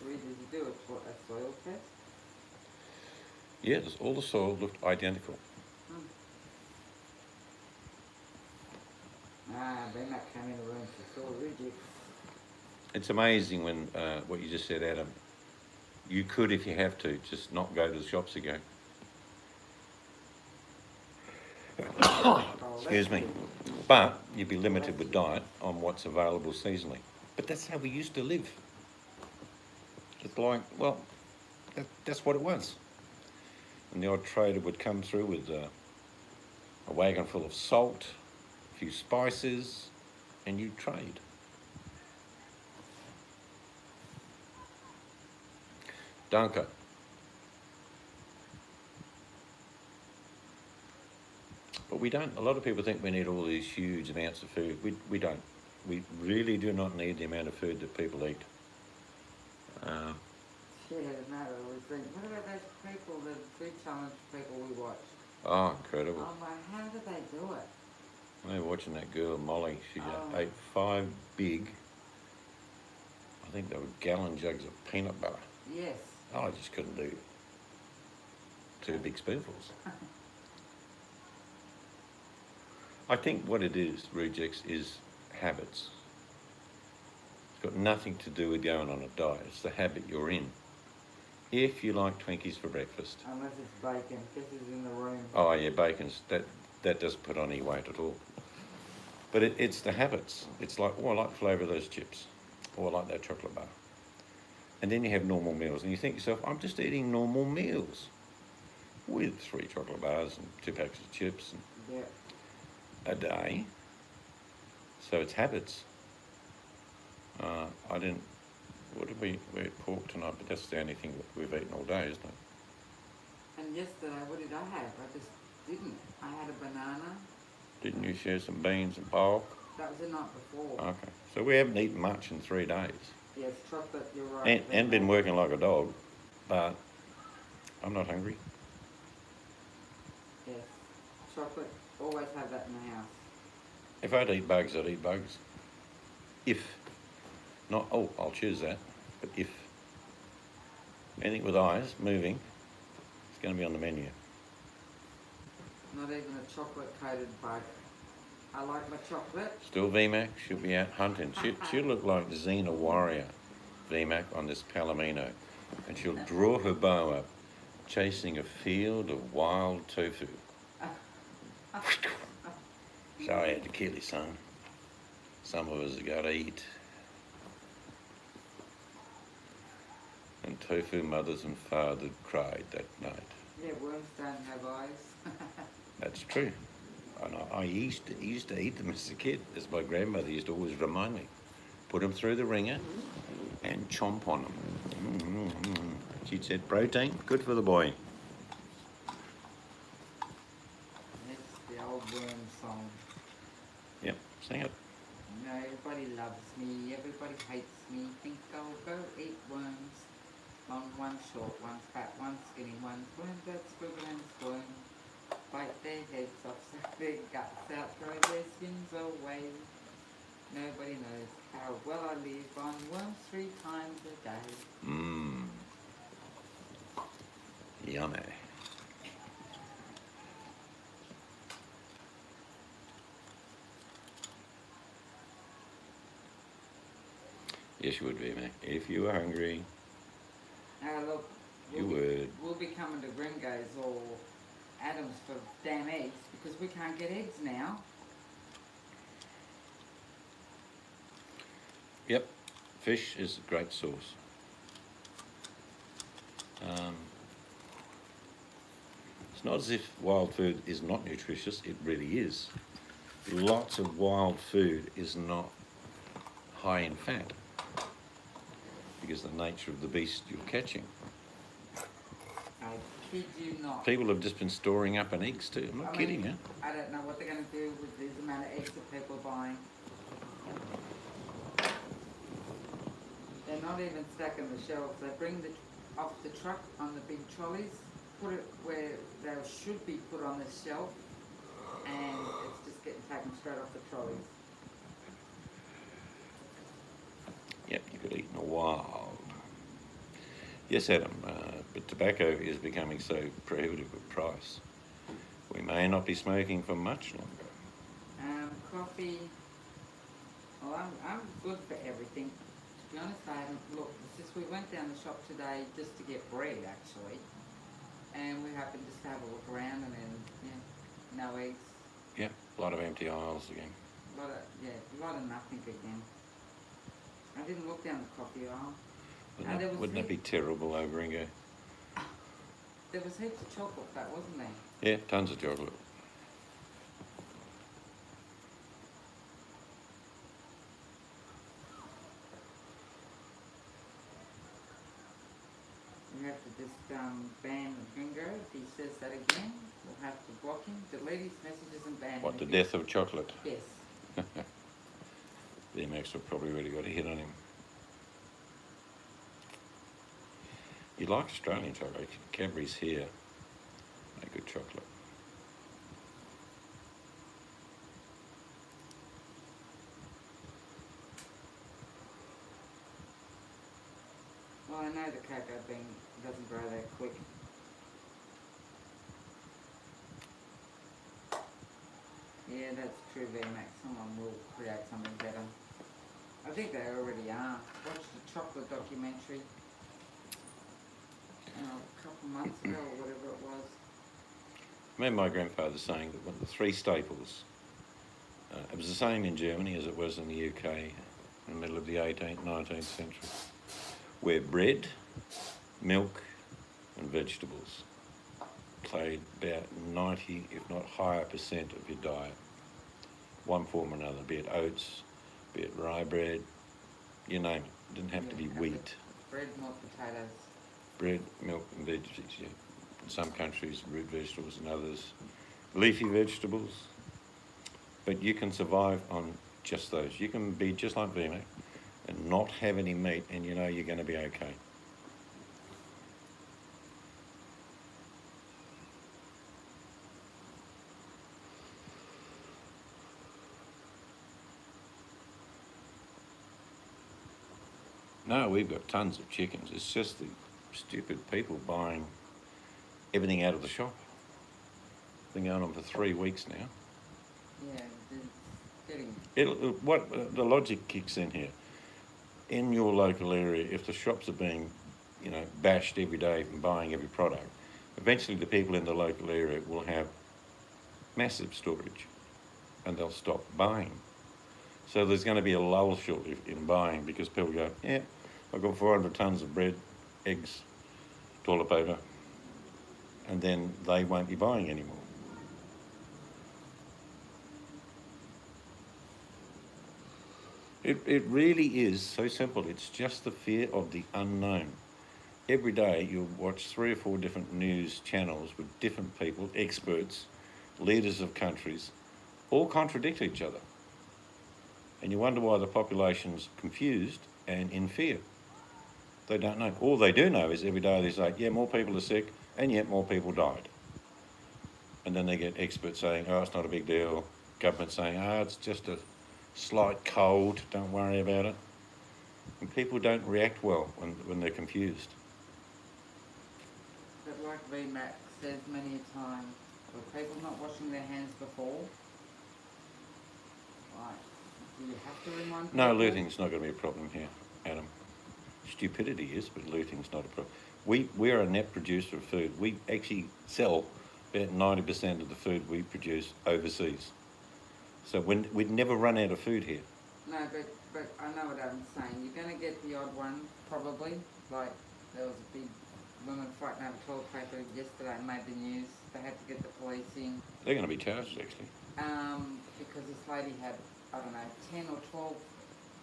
Where did you do it? For a soil test? Yeah, all the soil looked identical. They might come in the room for soil reject. It's amazing when, what you just said, Adam, you could, if you have to, just not go to the shops again. Excuse me. But you'd be limited with diet on what's available seasonally. But that's how we used to live. It's like, well, that's what it was. And the odd trader would come through with a wagon full of salt, a few spices, and you'd trade. Dunker. But we don't. A lot of people think we need all these huge amounts of food. We don't. We really do not need the amount of food that people eat. Yeah, no, what about those people, the food challenge people we watch? Oh, incredible. I'm like, how do they do it? I was watching that girl, Molly. She ate 5 big, I think they were gallon jugs of peanut butter. Yes. Oh, I just couldn't do 2 big spoonfuls. I think what it is, rejects, is habits. It's got nothing to do with going on a diet. It's the habit you're in. If you like Twinkies for breakfast. Unless it's bacon. This is in the room. Oh yeah, bacon's, that doesn't put on any weight at all. But it's the habits. It's like, oh, I like the flavour of those chips. Oh, I like that chocolate bar. And then you have normal meals and you think to yourself, I'm just eating normal meals with 3 chocolate bars and 2 packs of chips Yeah. a day. So it's habits. We had pork tonight, but that's the only thing that we've eaten all day, isn't it? And yesterday, what did I have? I just didn't. I had a banana. Didn't you share some beans and pork? That was the night before. Okay. So we haven't eaten much in 3 days. Yes, chocolate, you're right. And been working like a dog, but I'm not hungry. Yes. Chocolate, always have that in the house. If I'd eat bugs, I'd eat bugs. If. Not, oh, I'll choose that, but if. Anything with eyes, moving, it's going to be on the menu. Not even a chocolate-coated bug. I like my chocolate. Still VMAC, she'll be out hunting. She'll look like Xena Warrior, VMAC, on this Palomino. And she'll draw her bow up, chasing a field of wild tofu. So I had to kill his son. Some of us have got to eat. And tofu mothers and fathers cried that night. Yeah, worms don't have eyes. That's true. And I used to eat them as a kid, as my grandmother used to always remind me. Put them through the ringer and chomp on them. She'd said, protein, good for the boy. That's the old worm song. Yep, sing it. You know, everybody loves me, everybody hates me. Think I'll go eat worms. Long ones, short ones, fat ones, skinny ones. Worms that squiggle and squirm. Bite their heads off, suck their guts out, throw their skins away. Nobody knows how well I live on worms 3 times a day. Mmm. Yummy. Yes, you would be, mate. If you were hungry, Now look, you would. We'll be coming to Gringay's or Adams for damn eggs because we can't get eggs now. Yep, fish is a great source. It's not as if wild food is not nutritious, it really is. Lots of wild food is not high in fat because of the nature of the beast you're catching. I kid you not. People have just been storing up on eggs too. I'm not kidding, huh? I don't know what they're going to do with the amount of eggs that people are buying. They're not even stacking the shelves. They bring the off the truck on the big trolleys, put it where they should be put on the shelf, and it's just getting taken straight off the trolleys. Yep, you could eat in a while. Yes, Adam, but tobacco is becoming so prohibitive a price. We may not be smoking for much longer. Coffee. Well, I'm good for everything. To be honest, I haven't looked. Since we went down the shop today just to get bread, actually, and we happened just to have a look around, and then no eggs. Yep, a lot of empty aisles again. A lot of nothing again. I didn't look down the coffee aisle. Wouldn't that be terrible over Ringo? There was heaps of chocolate fat, wasn't there? Yeah, tons of chocolate. We have to just ban Gringo. If he says that again, we'll have to block him, delete his messages and ban him. What, the death of chocolate? Yes. BMX have probably really got a hit on him. You like Australian chocolate. Cadbury's here make good chocolate. Well, I know the cocoa bean doesn't grow that quick. Yeah, Yeah, that's true, VMAX. Someone will create something better. I think they already are. Watched the chocolate documentary a couple months ago or whatever it was. I remember my grandfather saying that one of the three staples, it was the same in Germany as it was in the UK in the middle of the 18th, 19th century, where bread, milk and vegetables played about 90, if not higher percent of your diet. One form or another, be it oats, be it rye bread, you name it. It didn't have to be wheat. Bread, milk, potatoes. Bread, milk and veggies, yeah. In some countries, root vegetables, in others, leafy vegetables. But you can survive on just those. You can be just like VMAC and not have any meat, and you know you're going to be okay. No, we've got tons of chickens. It's just the stupid people buying everything out of the shop. Been going on for 3 weeks now. Yeah, it's getting... What the logic kicks in here. In your local area, if the shops are being, bashed every day from buying every product, eventually the people in the local area will have massive storage and they'll stop buying. So there's going to be a lull shortly in buying because people go, yeah, I've got 400 tonnes of bread, eggs, toilet paper, and then they won't be buying anymore. It really is so simple. It's just the fear of the unknown. Every day you'll watch 3 or 4 different news channels with different people, experts, leaders of countries, all contradict each other. And you wonder why the population's confused and in fear. They don't know. All they do know is every day they say, yeah, more people are sick, and yet more people died. And then they get experts saying, oh, it's not a big deal. Government saying, oh, it's just a slight cold, don't worry about it. And people don't react well when they're confused. But like VMAX says many a time, were people not washing their hands before? Like, do you have to remind people? No, looting's not going to be a problem here, Adam. Stupidity is, but looting's not a problem. We're a net producer of food. We actually sell about 90% of the food we produce overseas. So we'd never run out of food here. No, but I know what Adam's saying. You're going to get the odd one, probably. Like, there was a big woman fighting over toilet paper yesterday and made the news. They had to get the police in. They're going to be charged, actually. Because this lady had, I don't know, 10 or 12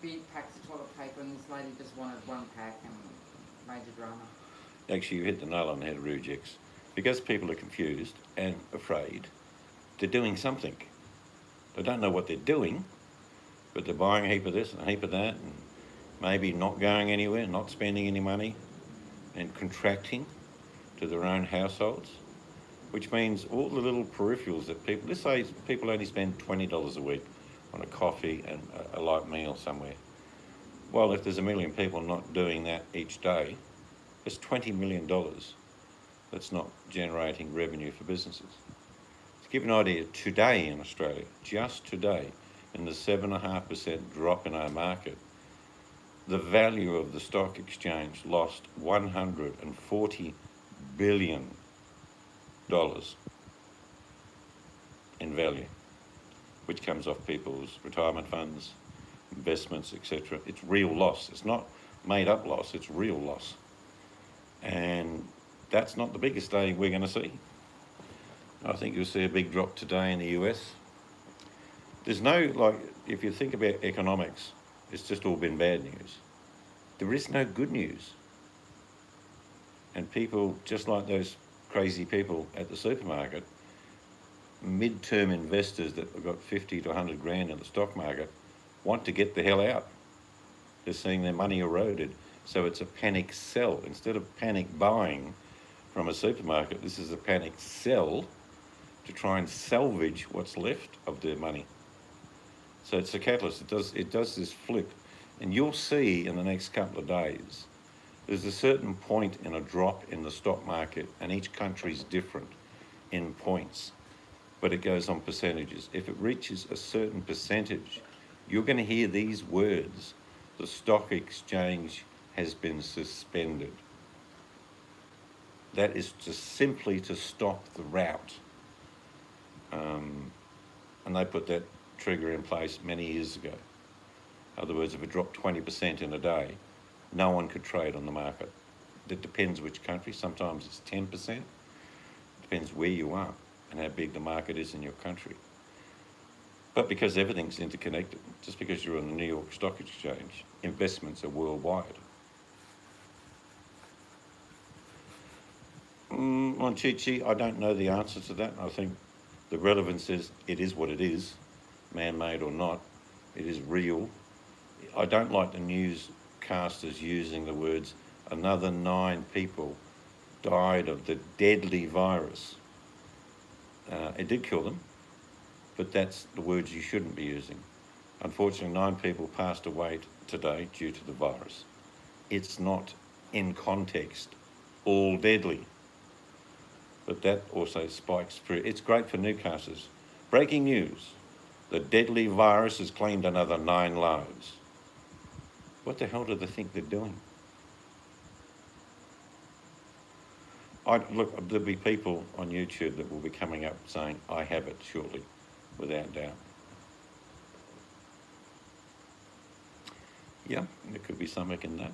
big packs of toilet paper, and this lady just wanted 1 pack, and major drama. Actually, you hit the nail on the head, Rujix. Because people are confused and afraid, they're doing something. They don't know what they're doing, but they're buying a heap of this and a heap of that, and maybe not going anywhere, not spending any money, and contracting to their own households, which means all the little peripherals that people, let's say people only spend $20 a week on a coffee and a light meal somewhere. Well, if there's 1 million people not doing that each day, it's $20 million that's not generating revenue for businesses. To give you an idea, today in Australia, just today, in the 7.5% drop in our market, the value of the stock exchange lost $140 billion in value, which comes off people's retirement funds, investments, etc. It's real loss. It's not made up loss, it's real loss. And that's not the biggest day we're going to see. I think you'll see a big drop today in the US. There's no, if you think about economics, it's just all been bad news. There is no good news. And people, just like those crazy people at the supermarket, mid-term investors that have got 50 to 100 grand in the stock market want to get the hell out. They're seeing their money eroded. So it's a panic sell. Instead of panic buying from a supermarket, this is a panic sell to try and salvage what's left of their money. So it's a catalyst. It does this flip. And you'll see in the next couple of days, there's a certain point in a drop in the stock market, and each country's different in points. but it goes on percentages. If it reaches a certain percentage, you're going to hear these words: the stock exchange has been suspended. That is just simply to stop the rout. And they put that trigger in place many years ago. In other words, if it dropped 20% in a day, no one could trade on the market. It depends which country. Sometimes it's 10%. Depends where you are and how big the market is in your country. But because everything's interconnected, just because you're on the New York Stock Exchange, investments are worldwide. On Chi-Chi, I don't know the answer to that. I think the relevance is it is what it is, man-made or not. It is real. I don't like the newscasters using the words, another 9 people died of the deadly virus. It did kill them, but that's the words you shouldn't be using. Unfortunately, 9 people passed away today due to the virus. It's not, in context, all deadly. But that also spikes through. It's great for newscasters. Breaking news: the deadly virus has claimed another 9 lives. What the hell do they think they're doing? Look, there'll be people on YouTube that will be coming up saying, I have it shortly, without doubt. Yeah, there could be something in that.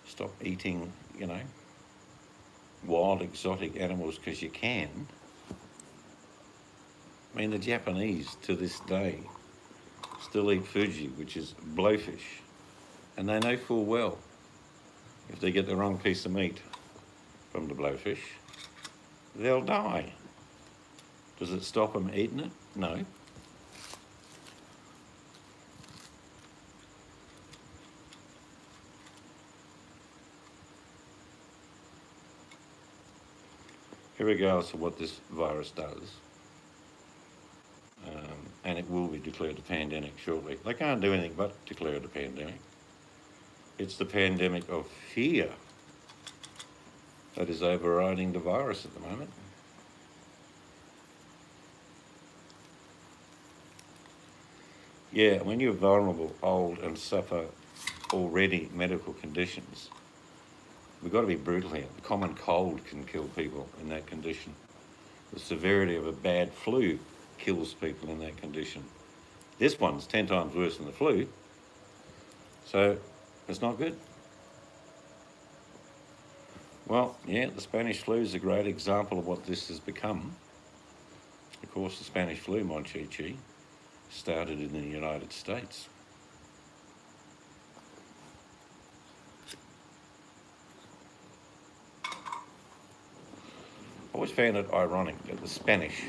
Stop eating, wild exotic animals because you can. I mean, the Japanese to this day still eat fuji, which is blowfish, and they know full well if they get the wrong piece of meat from the blowfish, they'll die. Does it stop them eating it? No. Regardless of what this virus does, and it will be declared a pandemic shortly. They can't do anything but declare it a pandemic. It's the pandemic of fear that is overriding the virus at the moment. Yeah, when you're vulnerable, old, and suffer already medical conditions, we've got to be brutal here. The common cold can kill people in that condition. The severity of a bad flu kills people in that condition. This one's 10 times worse than the flu, so it's not good. Well, yeah, the Spanish flu is a great example of what this has become. Of course, the Spanish flu, Mon Chi-Chi, started in the United States. I always found it ironic that the Spanish,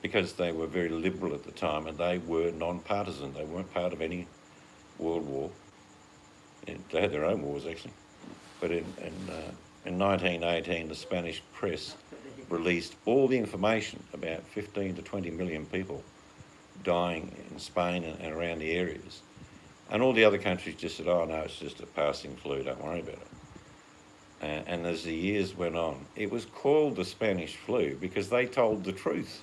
because they were very liberal at the time and they were non-partisan, they weren't part of any world war. They had their own wars, actually. But in 1918, the Spanish press released all the information about 15 to 20 million people dying in Spain and around the areas. And all the other countries just said, oh no, it's just a passing flu, don't worry about it. And as the years went on, it was called the Spanish flu because they told the truth.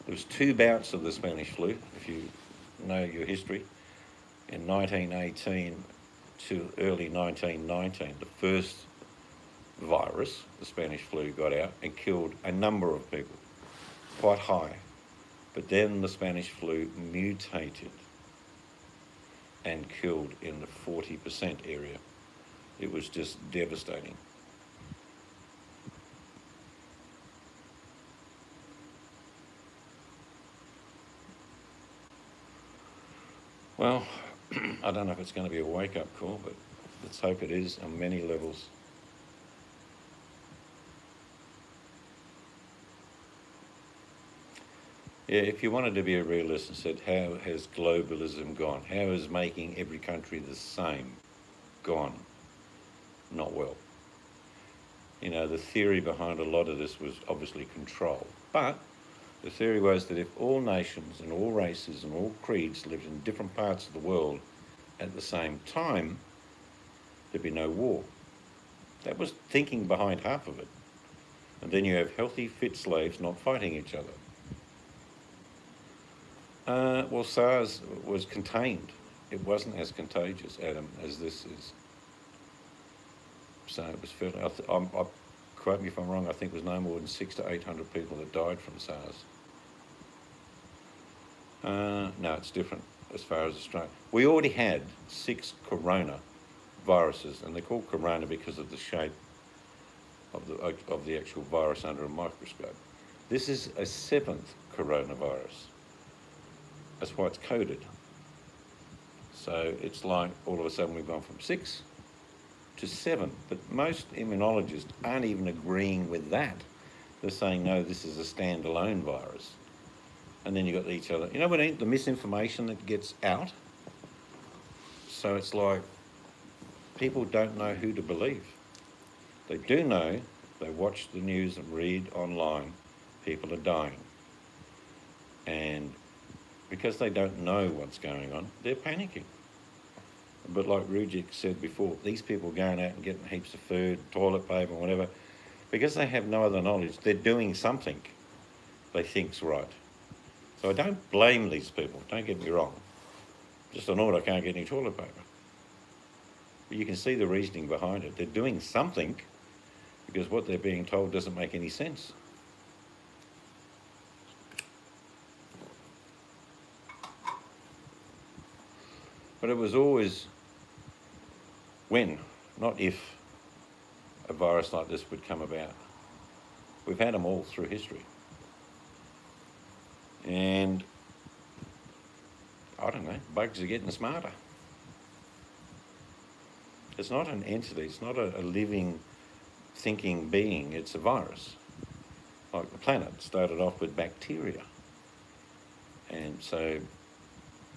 There was 2 bouts of the Spanish flu, if you know your history. In 1918 to early 1919, the first virus, the Spanish flu, got out and killed a number of people, quite high. But then the Spanish flu mutated and killed in the 40% area. It was just devastating. Well, I don't know if it's going to be a wake-up call, but let's hope it is on many levels. Yeah, if you wanted to be a realist and said, how has globalism gone? How is making every country the same gone? Not well. You know, the theory behind a lot of this was obviously control. But the theory was that if all nations and all races and all creeds lived in different parts of the world at the same time, there'd be no war. That was thinking behind half of it. And then you have healthy, fit slaves not fighting each other. Well, SARS was contained. It wasn't as contagious, Adam, as this is. So it was fairly, quote me if I'm wrong, I think it was no more than 600 to 800 people that died from SARS. No, it's different as far as Australia. We already had 6 corona viruses, and they're called corona because of the shape of the actual virus under a microscope. This is a 7th coronavirus. That's why it's coded. So it's like all of a sudden we've gone from 6 to 7. But most immunologists aren't even agreeing with that. They're saying, no, this is a standalone virus. And then you've got each other. You know what I mean? The misinformation that gets out. So it's like people don't know who to believe. They do know, they watch the news and read online, people are dying. And because they don't know what's going on, they're panicking. But like Rujik said before, these people going out and getting heaps of food, toilet paper, whatever, because they have no other knowledge, they're doing something they think's right. So I don't blame these people, don't get me wrong. Just annoyed I can't get any toilet paper. But you can see the reasoning behind it. They're doing something because what they're being told doesn't make any sense. But it was always when, not if, a virus like this would come about. We've had them all through history. And I don't know, bugs are getting smarter. It's not an entity, it's not a living, thinking being, it's a virus. Like the planet started off with bacteria. And so,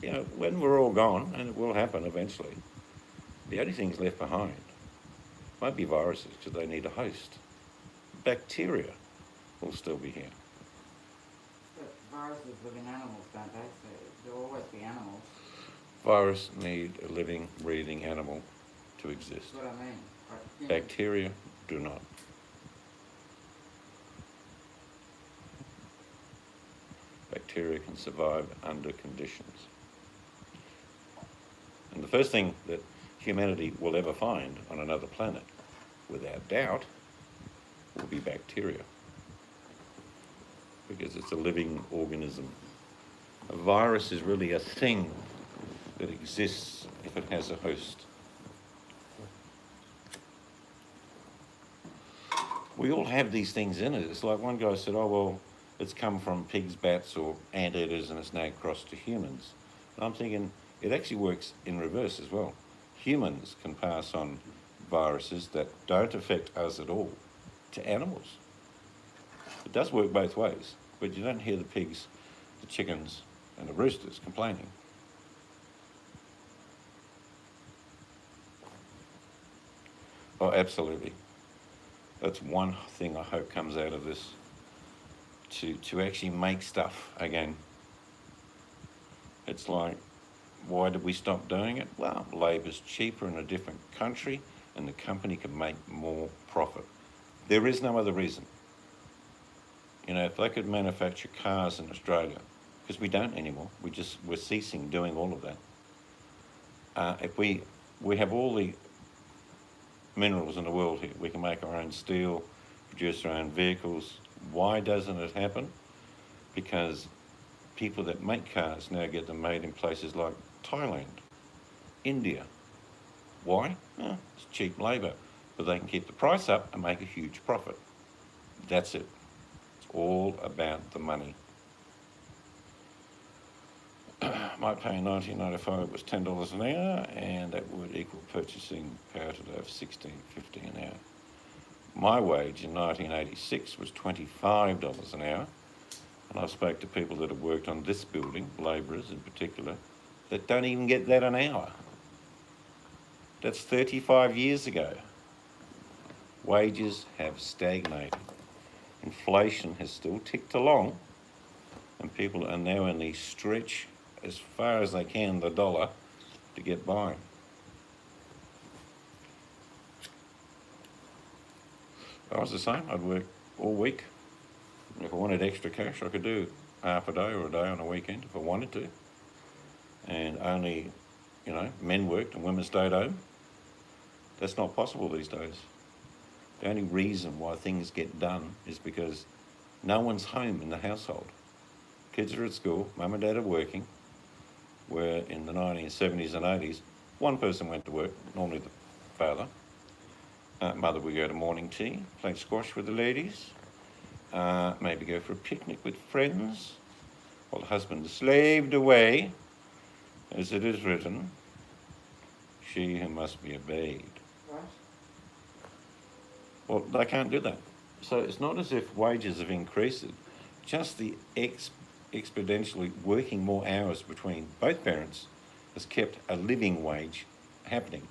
you know, when we're all gone, and it will happen eventually, the only things left behind won't be viruses because they need a host. Bacteria will still be here. But viruses live in animals, don't they? So there'll always be animals. Viruses need a living, breathing animal to exist. That's what I mean. Like, Bacteria do not. Bacteria can survive under conditions. And the first thing that humanity will ever find on another planet, without doubt, will be bacteria. Because it's a living organism. A virus is really a thing that exists if it has a host. We all have these things in it. It's like one guy said, oh, well, it's come from pigs, bats, or anteaters, and it's now crossed to humans. And I'm thinking, it actually works in reverse as well. Humans can pass on viruses that don't affect us at all to animals. It does work both ways, but you don't hear the pigs, the chickens, and the roosters complaining. Oh, absolutely. That's one thing I hope comes out of this, to actually make stuff again. It's like, why did we stop doing it? Well, labour's cheaper in a different country and the company can make more profit. There is no other reason. You know, if they could manufacture cars in Australia, because we don't anymore, we're ceasing doing all of that. If we have all the minerals in the world here, we can make our own steel, produce our own vehicles. Why doesn't it happen? Because people that make cars now get them made in places like Thailand, India. Why? It's cheap labour, but they can keep the price up and make a huge profit. That's it. It's all about the money. My pay in 1995 was $10 an hour, and that would equal purchasing power today of $16.50 an hour. My wage in 1986 was $25 an hour, and I spoke to people that have worked on this building, labourers in particular, that don't even get that an hour. That's 35 years ago. Wages have stagnated. Inflation has still ticked along, and people are now in the stretch as far as they can the dollar to get by. I was the same. I'd work all week. If I wanted extra cash, I could do half a day or a day on a weekend if I wanted to. And only, men worked and women stayed home. That's not possible these days. The only reason why things get done is because no one's home in the household. Kids are at school, mum and dad are working, where in the 1970s and 80s, one person went to work, normally the father. Mother would go to morning tea, play squash with the ladies, maybe go for a picnic with friends, while the husband slaved away, as it is written, she who must be obeyed. What? Well, they can't do that. So it's not as if wages have increased, just the exponentially working more hours between both parents has kept a living wage happening.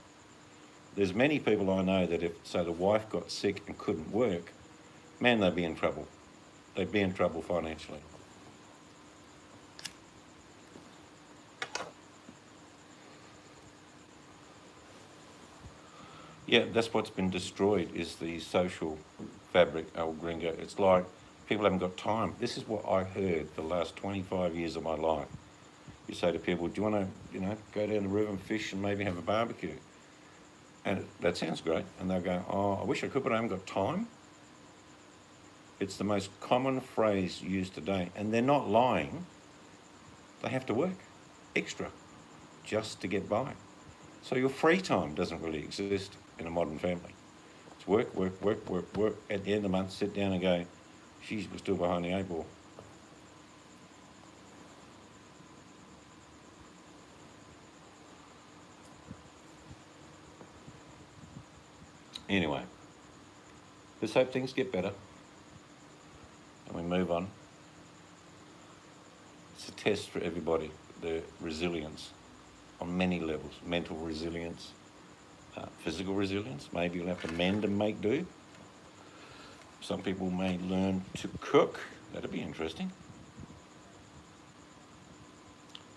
There's many people I know that if, say, the wife got sick and couldn't work, man, they'd be in trouble. They'd be in trouble financially. Yeah, that's what's been destroyed is the social fabric, El Gringo. It's like people haven't got time. This is what I heard for the last 25 years of my life. You say to people, do you want to, go down the river and fish and maybe have a barbecue? And that sounds great. And they'll go, oh, I wish I could, but I haven't got time. It's the most common phrase used today. And they're not lying. They have to work extra just to get by. So your free time doesn't really exist in a modern family. It's work, work, work, work, work. At the end of the month, sit down and go, geez, we're still behind the eight ball. Anyway, let's hope things get better and we move on. It's a test for everybody, their resilience on many levels. Mental resilience, physical resilience. Maybe you'll have to mend and make do. Some people may learn to cook. That'd be interesting.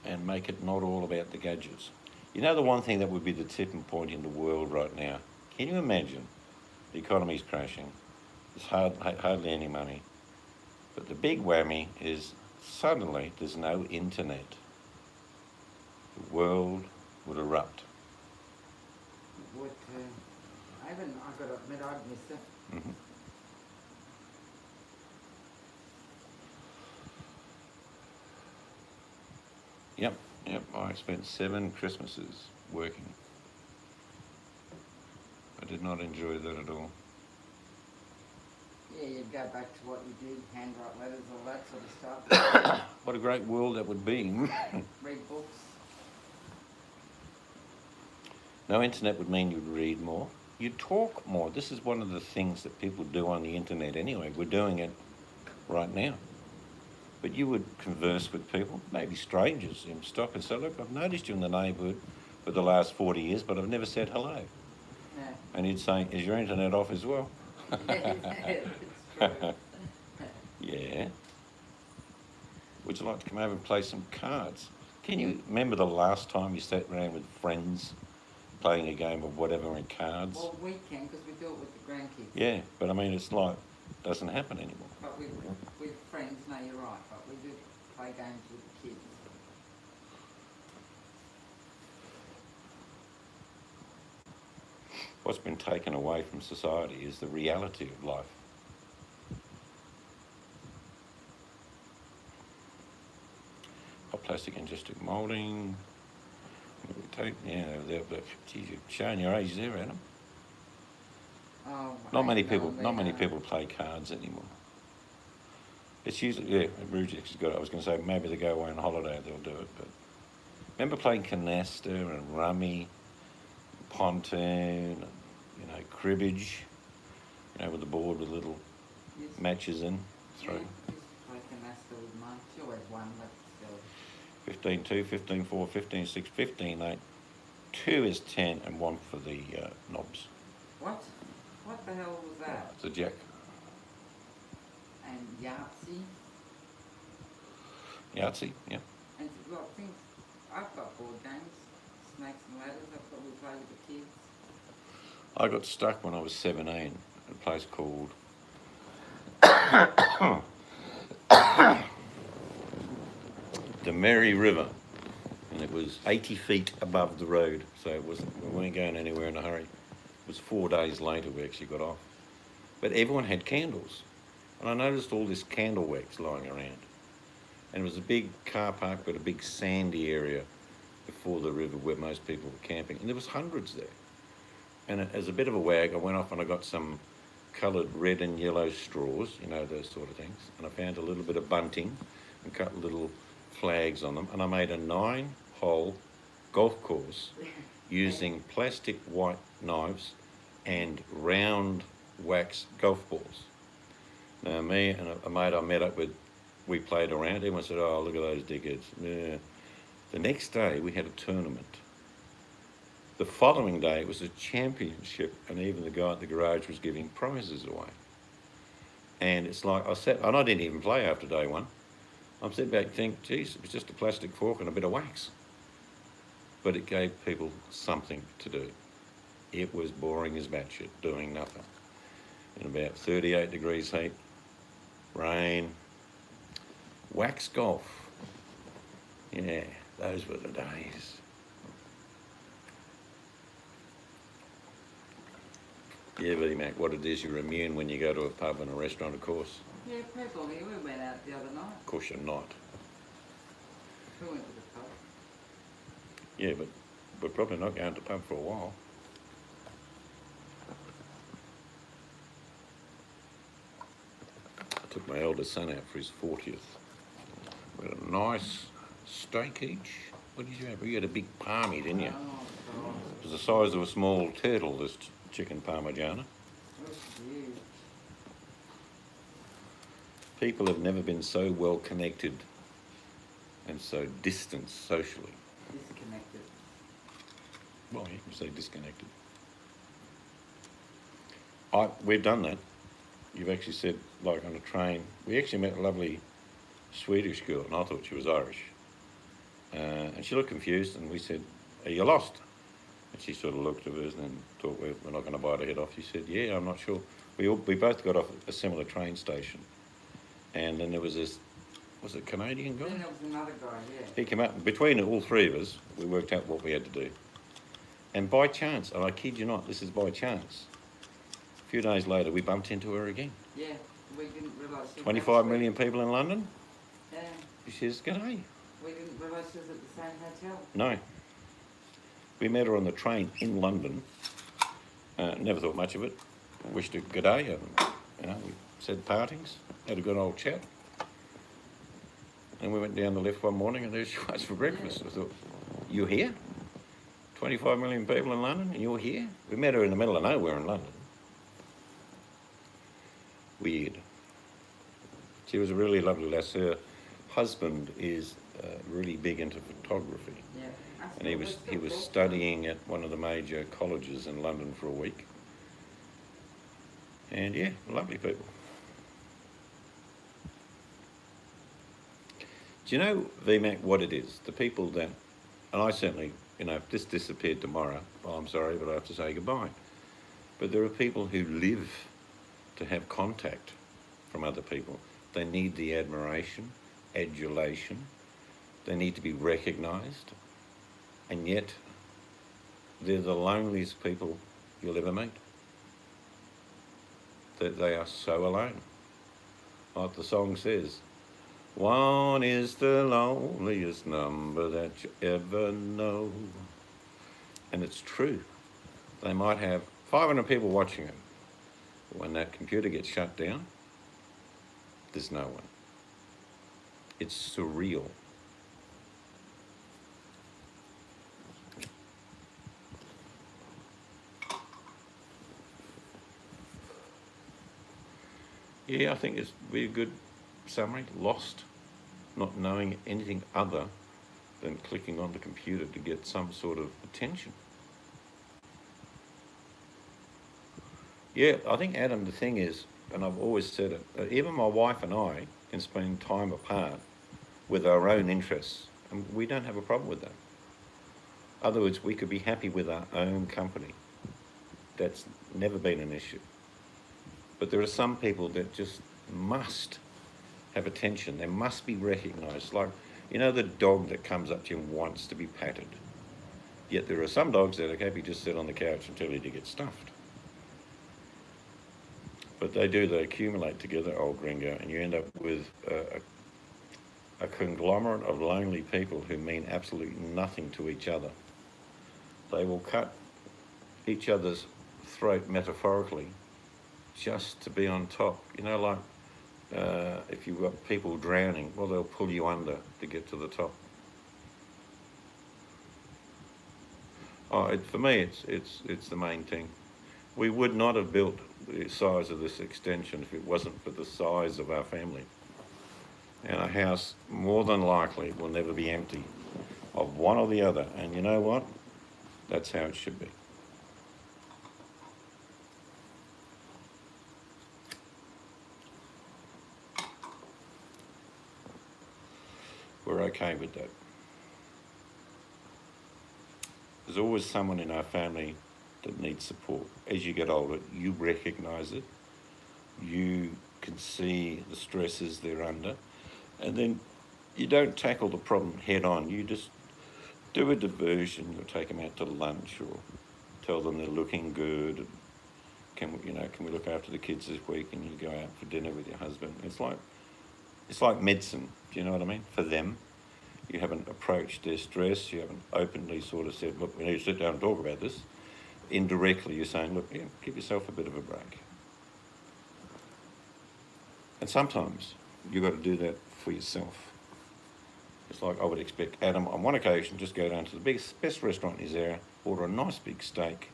And make it not all about the gadgets. You know the one thing that would be the tipping point in the world right now? Can you imagine? The economy's crashing. There's hardly any money. But the big whammy is suddenly there's no internet. The world would erupt. Would, I've got to admit, I'd miss it. Mm-hmm. Yep. I spent 7 Christmases working. I did not enjoy that at all. Yeah, you'd go back to what you did, handwrite letters, all that sort of stuff. What a great world that would be. Read books. No internet would mean you'd read more. You'd talk more. This is one of the things that people do on the internet anyway. We're doing it right now. But you would converse with people, maybe strangers, and stop and say, look, I've noticed you in the neighbourhood for the last 40 years, but I've never said hello. Yeah. And he'd say, is your internet off as well? It's true. Yeah. Would you like to come over and play some cards? Can you remember the last time you sat around with friends playing a game of whatever in cards? Well, we can, because we do it with the grandkids. Yeah, but I mean, it's like, doesn't happen anymore. But with friends, no, you're right, but we do play games with the kids. What's been taken away from society is the reality of life. Hot plastic ingested moulding. Geez, you're showing your age there, Adam. Oh, Not many people play cards anymore. It's usually, Rujik's got it. I was going to say maybe they go away on holiday, they'll do it. But remember playing canasta and rummy, pontoon, cribbage, with the board with little matches in. Yeah, used to play canasta with mum. She always won, but still. 15-2, 15-4, 15-6, 15-8. 2 is 10 and 1 for the knobs. What? What the hell was that? It's a jack. And Yahtzee? Yahtzee, yeah. And things. I've got board games. Snakes and ladders. That's what we play with the kids. I got stuck when I was 17 at a place called the Merry River, and it was 80 feet above the road, so we weren't going anywhere in a hurry. It was 4 days later we actually got off. But everyone had candles, and I noticed all this candle wax lying around. And it was a big car park with a big sandy area before the river where most people were camping, and there was hundreds there. And as a bit of a wag, I went off and I got some coloured red and yellow straws, you know, those sort of things, and I found a little bit of bunting and cut little flags on them, and I made a 9-hole golf course using plastic white knives and round wax golf balls. Now me and a mate I met up with, we played around. Everyone said, "Oh, look at those dickheads." Yeah. The next day we had a tournament. The following day it was a championship, and even the guy at the garage was giving prizes away. And it's like, and I didn't even play after day one. I'm sitting back thinking, geez, it was just a plastic fork and a bit of wax. But it gave people something to do. It was boring as batshit, doing nothing. In about 38 degrees heat, rain, wax golf. Yeah, those were the days. Yeah, but Mac, what it is, you're immune when you go to a pub and a restaurant, of course. Yeah, people here, we went out the other night. Of course you're not. We went to the pub. Yeah, but we're probably not going to the pub for a while. I took my eldest son out for his 40th. We had a nice steak each. What did you have? You had a big palmy, didn't you? Oh, God. It was the size of a small turtle, this chicken parmigiana. It was huge. People have never been so well connected and so distant socially. Disconnected. Well, you can say disconnected. We've done that. You've actually said, like on a train, we actually met a lovely Swedish girl, and I thought she was Irish. And she looked confused, and we said, "Are you lost?" And she sort of looked at us and thought we're not going to bite her head off. She said, "Yeah, I'm not sure." We both got off at a similar train station. And then there was this, was it a Canadian guy? Then there was another guy, yeah. He came up, between all three of us, we worked out what we had to do. And by chance, and I kid you not, this is by chance, a few days later we bumped into her again. Yeah, we didn't realise she was 25 actually- million people in London? Yeah, She says, "G'day." we didn't realise she was at the same hotel. No. We met her on the train in London. Never thought much of it. Wished her good day. We said partings, had a good old chat. And we went down the lift one morning and there she was for breakfast. I thought, "You here? 25 million people in London and you're here?" We met her in the middle of nowhere in London. Weird. She was a really lovely lass. Her husband is really big into photography. Yeah. And he was studying at one of the major colleges in London for a week. And yeah, lovely people. Do you know, VMAC, what it is? The people that, and I certainly, if this disappeared tomorrow, well, I'm sorry, but I have to say goodbye. But there are people who live to have contact from other people. They need the admiration, adulation. They need to be recognised. And yet, they're the loneliest people you'll ever meet. That they are so alone. Like the song says, "One is the loneliest number that you ever know." And it's true. They might have 500 people watching them. But when that computer gets shut down, there's no one. It's surreal. Yeah, I think it's be a good summary. Lost, not knowing anything other than clicking on the computer to get some sort of attention. Yeah, I think, Adam, the thing is, and I've always said it, even my wife and I can spend time apart with our own interests, and we don't have a problem with that. In other words, we could be happy with our own company. That's never been an issue. But there are some people that just must have attention. They must be recognised. Like, you know, the dog that comes up to you and wants to be patted. Yet there are some dogs that are happy to sit on the couch and tell you to get stuffed. But they accumulate together, old gringo, and you end up with a conglomerate of lonely people who mean absolutely nothing to each other. They will cut each other's throat metaphorically just to be on top. You know, like if you've got people drowning, well, they'll pull you under to get to the top. Oh, for me, it's the main thing. We would not have built the size of this extension if it wasn't for the size of our family. And a house, more than likely, will never be empty of one or the other. And you know what? That's how it should be. We're okay with that. There's always someone in our family that needs support. As you get older, you recognise it. You can see the stresses they're under. And then you don't tackle the problem head on. You just do a diversion. You'll take them out to lunch or tell them they're looking good. And can we look after the kids this week? And you go out for dinner with your husband. It's like medicine. Do you know what I mean? For them. You haven't approached their stress. You haven't openly sort of said, look, we need to sit down and talk about this. Indirectly, you're saying, look, yeah, give yourself a bit of a break. And sometimes you've got to do that for yourself. It's like I would expect Adam, on one occasion, just go down to the best restaurant in his area, order a nice big steak,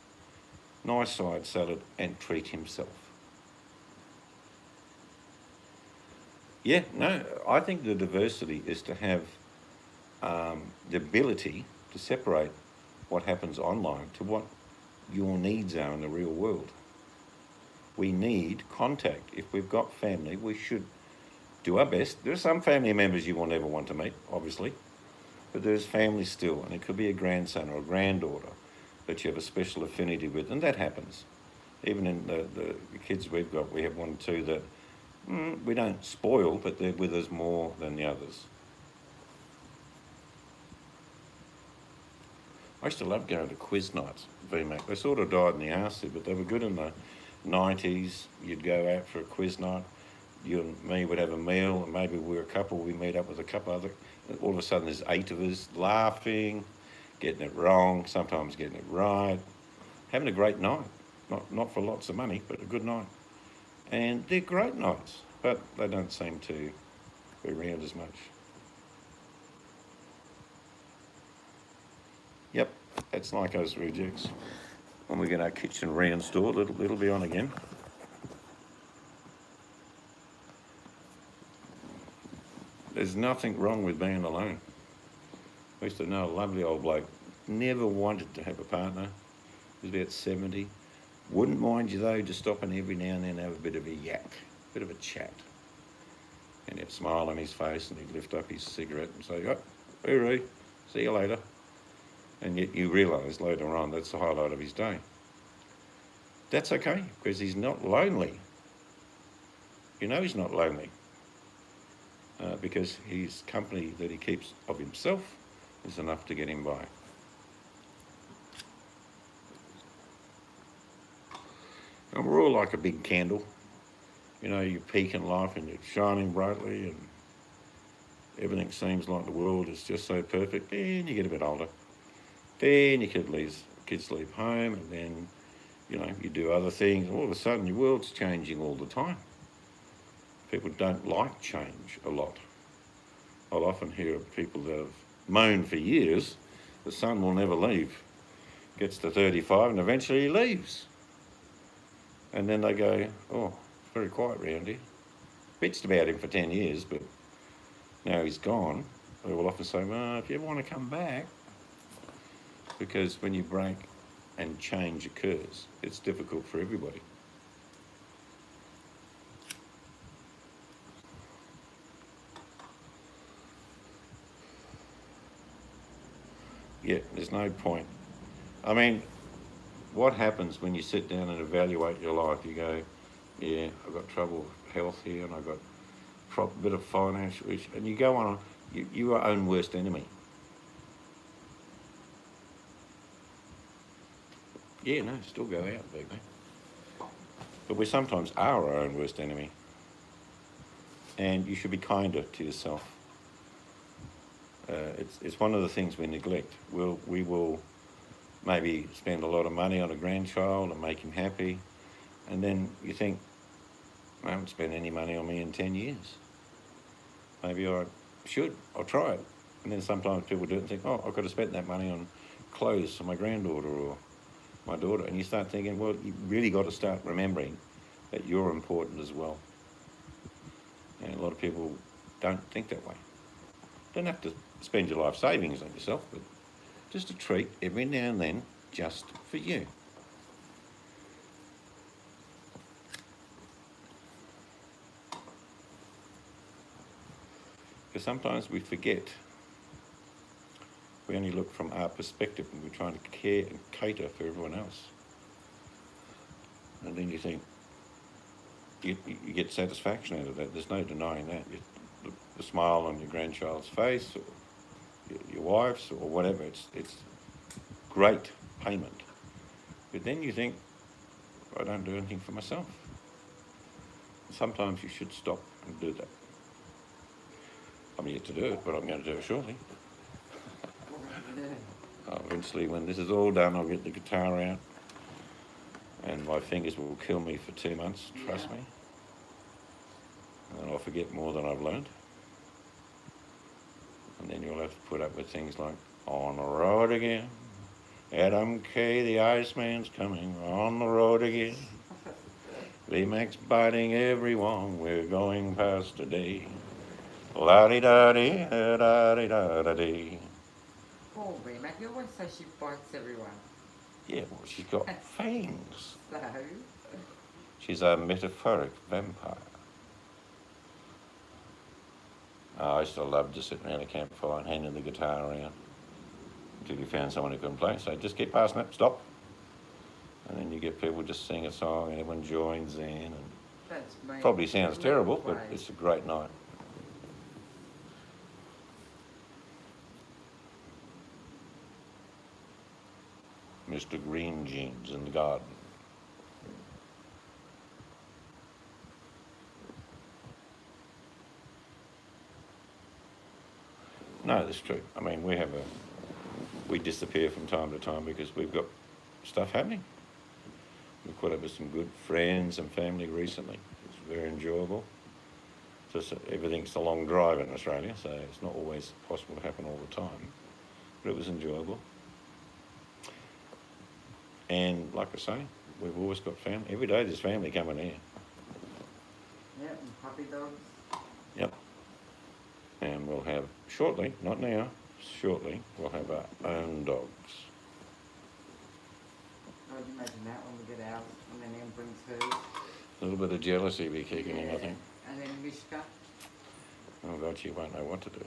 nice side salad, and treat himself. Yeah, no, I think the diversity is to have the ability to separate what happens online to what your needs are in the real world. We need contact. If we've got family, we should do our best. There are some family members you will never want to meet, obviously, but there's family still, and it could be a grandson or a granddaughter that you have a special affinity with, and that happens. Even in the kids we've got, we have one or two that we don't spoil, but they're with us more than the others. I used to love going to quiz nights, VMAC. They sort of died in the arse there, but they were good in the 90s. You'd go out for a quiz night. You and me would have a meal, and maybe we were a couple. We meet up with a couple other. All of a sudden, there's 8 of us laughing, getting it wrong, sometimes getting it right, having a great night. Not for lots of money, but a good night. And they're great nights, but they don't seem to be around as much. Yep, that's like us rejects. When we get our kitchen reinstalled, it'll be on again. There's nothing wrong with being alone. I used to know a lovely old bloke, never wanted to have a partner. He was about 70. Wouldn't mind you though, just stopping every now and then have a bit of a yak, a bit of a chat. And he'd have a smile on his face and he'd lift up his cigarette and say, oh, hooroo, see you later. And yet you realise later on that's the highlight of his day. That's okay, because he's not lonely. You know he's not lonely. Because his company that he keeps of himself is enough to get him by. And we're all like a big candle. You know, you peak in life and you're shining brightly and everything seems like the world is just so perfect. Then you get a bit older. Then your kids leave home, and then, you know, you do other things, and all of a sudden your world's changing all the time. People don't like change a lot. I'll often hear of people that have moaned for years, the sun will never leave. Gets to 35 and eventually he leaves. And then they go, oh, it's very quiet round here. Bitched about him for 10 years, but now he's gone. They will often say, well, if you ever want to come back, because when you break and change occurs, it's difficult for everybody. Yeah, there's no point. I mean, what happens when you sit down and evaluate your life? You go, yeah, I've got trouble with health here, and I've got a bit of financial issue, and you go on, you are own worst enemy. Yeah, no, still go out, baby. But we sometimes are our own worst enemy. And you should be kinder to yourself. It's one of the things we neglect. We will maybe spend a lot of money on a grandchild and make him happy, and then you think, I haven't spent any money on me in 10 years. Maybe I should, I'll try it. And then sometimes people do it and think, oh, I could have spent that money on clothes for my granddaughter or my daughter. And you start thinking, well, you really got to start remembering that you're important as well. And a lot of people don't think that way. Don't have to spend your life savings on yourself, but just a treat every now and then just for you. Because sometimes we forget. We only look from our perspective and we're trying to care and cater for everyone else. And then you think, you get satisfaction out of that. There's no denying that. The smile on your grandchild's face or your wife's or whatever, it's great payment. But then you think, I don't do anything for myself. Sometimes you should stop and do that. I'm yet to do it, but I'm going to do it shortly. Eventually, when this is all done, I'll get the guitar out, and my fingers will kill me for 2 months, trust me. And then I'll forget more than I've learned. And then you'll have to put up with things like, on the road again. Adam K, the Iceman's coming on the road again. V-Mac's biting everyone we're going past today. La-di-da-di, da-di-da-da-dee. Poor V-Mac, you always say she bites everyone. Yeah, well, she's got fangs. So? She's a metaphoric vampire. I used to love just sitting around a campfire and handing the guitar around until you found someone who couldn't play. So just keep passing it, stop. And then you get people just sing a song and everyone joins in. And that's me. probably sounds terrible, but it's a great night. Mr. Green Jeans in the garden. No, that's true. I mean, we disappear from time to time because we've got stuff happening. We've caught up with some good friends and family recently. It's very enjoyable. Just everything's a long drive in Australia, so it's not always possible to happen all the time. But it was enjoyable. And like I say, we've always got family. Every day there's family coming here. Yep, and puppy dogs. Yep. And we'll have shortly, not now, shortly, we'll have our own dogs. Oh, you imagine that when we get ours, and then Em brings hers. A little bit of jealousy be kicking in, I think. And then Mishka. Oh God, she won't know what to do.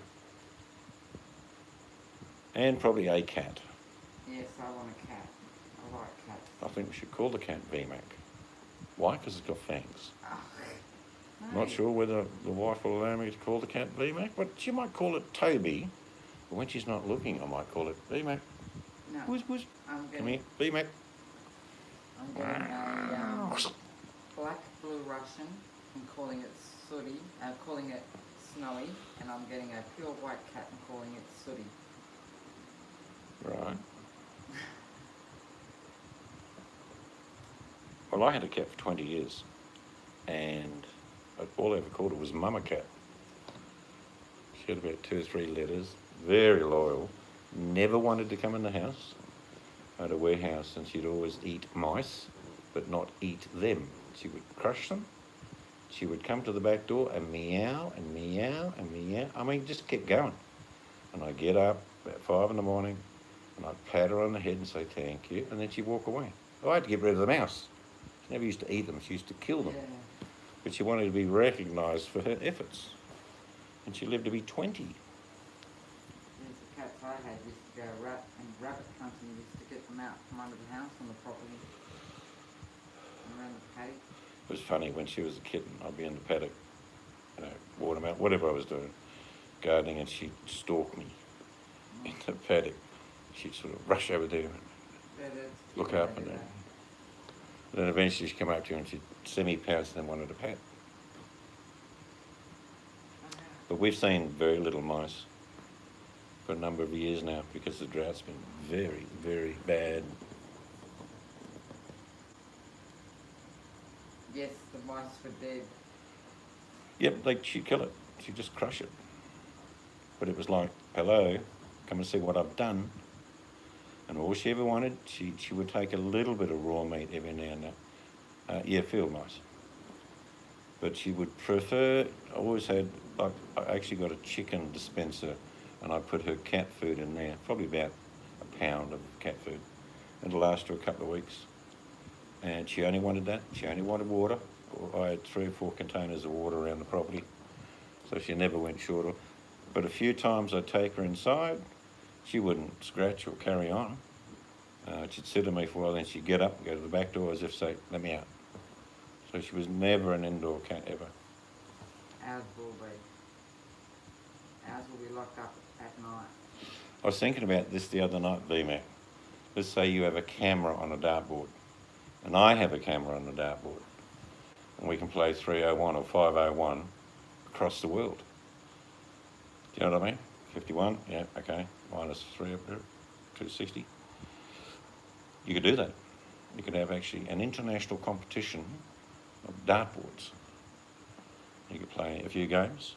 And probably a cat. Yes, I want a cat. I like cats. I think we should call the cat VMAC. Why? Because it's got fangs. Oh, Not sure whether the wife will allow me to call the cat VMAC, but she might call it Toby. But when she's not looking, I might call it VMAC. No. Whoosh. Come here, VMAC. I'm getting a black blue Russian and calling it Sooty, calling it Snowy, and I'm getting a pure white cat and calling it Sooty. Right. Well, I had a cat for 20 years, and all I ever called her was Mama Cat. She had about 2 or 3 letters, very loyal, never wanted to come in the house. I had a warehouse and she'd always eat mice, but not eat them. She would crush them. She would come to the back door and meow and meow and meow. I mean, just kept going. And I'd get up about 5 in the morning and I'd pat her on the head and say thank you, and then she'd walk away. Oh, I had to get rid of the mouse. She never used to eat them, she used to kill them. Yeah. But she wanted to be recognised for her efforts. And she lived to be 20. These the cats I had used to go rabbit hunting, used to get them out from under the house on the property and around the paddock. It was funny when she was a kitten. I'd be in the paddock, watermelon, whatever I was doing, gardening, and she'd stalk me in the paddock. She'd sort of rush over there and Yeah, look up, and then eventually she'd come up to you and she'd semi-pounce and then wanted a pat. But we've seen very little mice for a number of years now because the drought's been very, very bad. Yes, the mice were dead. Yep, she'd kill it. She'd just crush it. But it was like, hello, come and see what I've done. And all she ever wanted, she would take a little bit of raw meat every now and then. Field mice. But she would prefer, I always had, like, I actually got a chicken dispenser and I put her cat food in there, probably about a pound of cat food. It'll last her a couple of weeks. And she only wanted that. She only wanted water. I had 3 or 4 containers of water around the property, so she never went short of. But a few times I'd take her inside, she wouldn't scratch or carry on. She'd sit on me for a while, then she'd get up and go to the back door as if to say, let me out. So she was never an indoor cat, ever. Ours will be. Ours will be locked up at night. I was thinking about this the other night, VMAC. Let's say you have a camera on a dartboard, and I have a camera on a dartboard, and we can play 301 or 501 across the world. Do you know what I mean? 51, yeah, okay, minus 3 up there, 260. You could do that. You could have actually an international competition of dartboards. You could play a few games.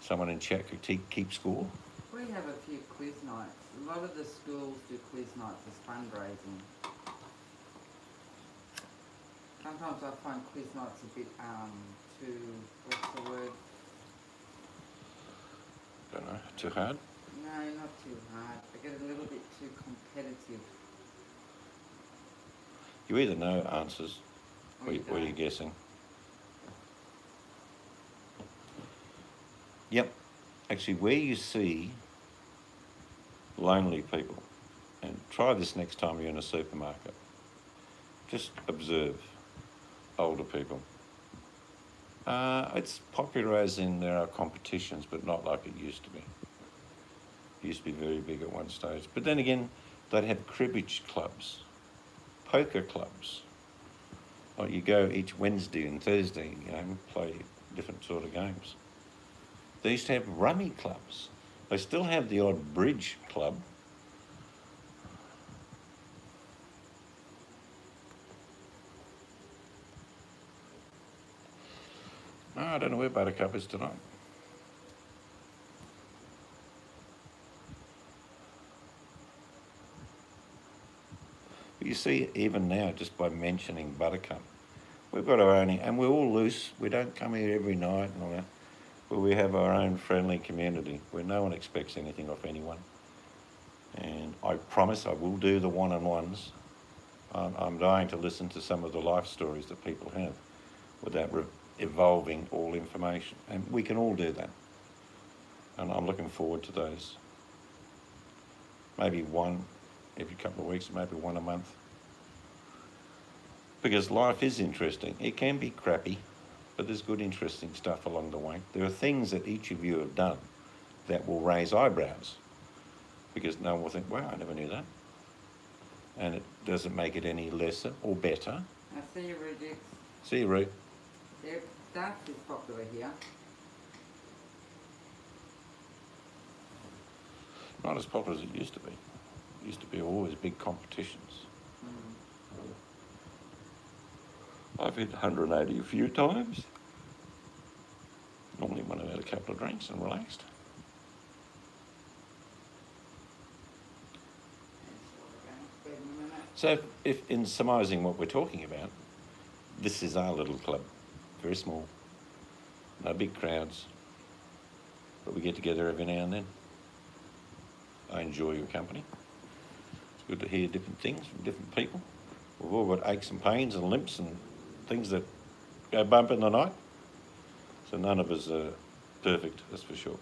Someone in chat could keep score. We have a few quiz nights. A lot of the schools do quiz nights as fundraising. Sometimes I find quiz nights a bit too, what's the word? Don't know, too hard? No, not too hard. I get a little bit too competitive. You either know answers Or you or you're don't. guessing. Yep. Actually, where you see lonely people, and try this next time you're in a supermarket, just observe older people. It's popular as in there are competitions, but not like it used to be. It used to be very big at one stage. But then again, they'd have cribbage clubs, poker clubs. Like you go each Wednesday and Thursday, and play different sort of games. They used to have rummy clubs. They still have the odd bridge club. No, I don't know where Buttercup is tonight. But you see, even now, just by mentioning Buttercup, we've got our own, and we're all loose. We don't come here every night and all that. But we have our own friendly community where no one expects anything of anyone. And I promise I will do the one-on-ones. I'm dying to listen to some of the life stories that people have without evolving all information. And we can all do that. And I'm looking forward to those. Maybe one every couple of weeks, maybe one a month. Because life is interesting. It can be crappy, but there's good, interesting stuff along the way. There are things that each of you have done that will raise eyebrows, because no one will think, wow, I never knew that. And it doesn't make it any lesser or better. I see you, Rujix. See you, Roo. Darts is popular here. Not as popular as it used to be. It used to be always big competitions. I've hit 180 a few times. Normally when I've had a couple of drinks and relaxed. So if in surmising what we're talking about, this is our little club. Very small. No big crowds. But we get together every now and then. I enjoy your company. It's good to hear different things from different people. We've all got aches and pains and limps and things that go bump in the night. So none of us are perfect, that's for sure.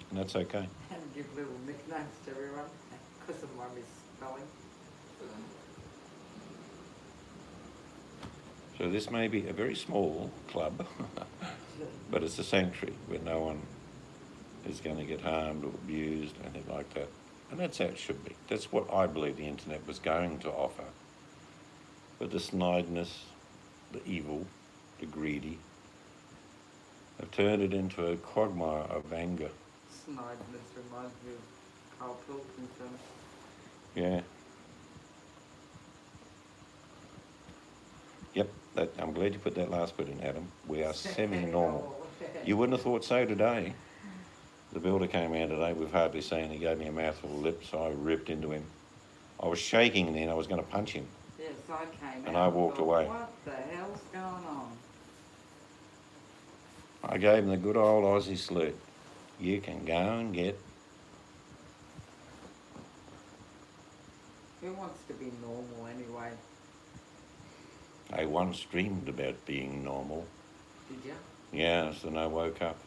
And that's okay. And give little nicknames to everyone because of my misspelling. So this may be a very small club, but it's a sanctuary where no one is going to get harmed or abused, anything like that. And that's how it should be. That's what I believe the internet was going to offer. But the snidness, the evil, the greedy, have turned it into a quagmire of anger. Snidness reminds me of Carl Pilkington. Yeah. Yep, I'm glad you put that last bit in, Adam. We are semi-normal. You wouldn't have thought so today. The builder came out today, we've hardly seen. He gave me a mouthful of lip, so I ripped into him. I was shaking then, I was going to punch him. Yes, I came And out I walked thought, away. What the hell's going on? I gave him the good old Aussie salute. You can go and get. Who wants to be normal anyway? I once dreamed about being normal. Did you? Yeah, so then I woke up.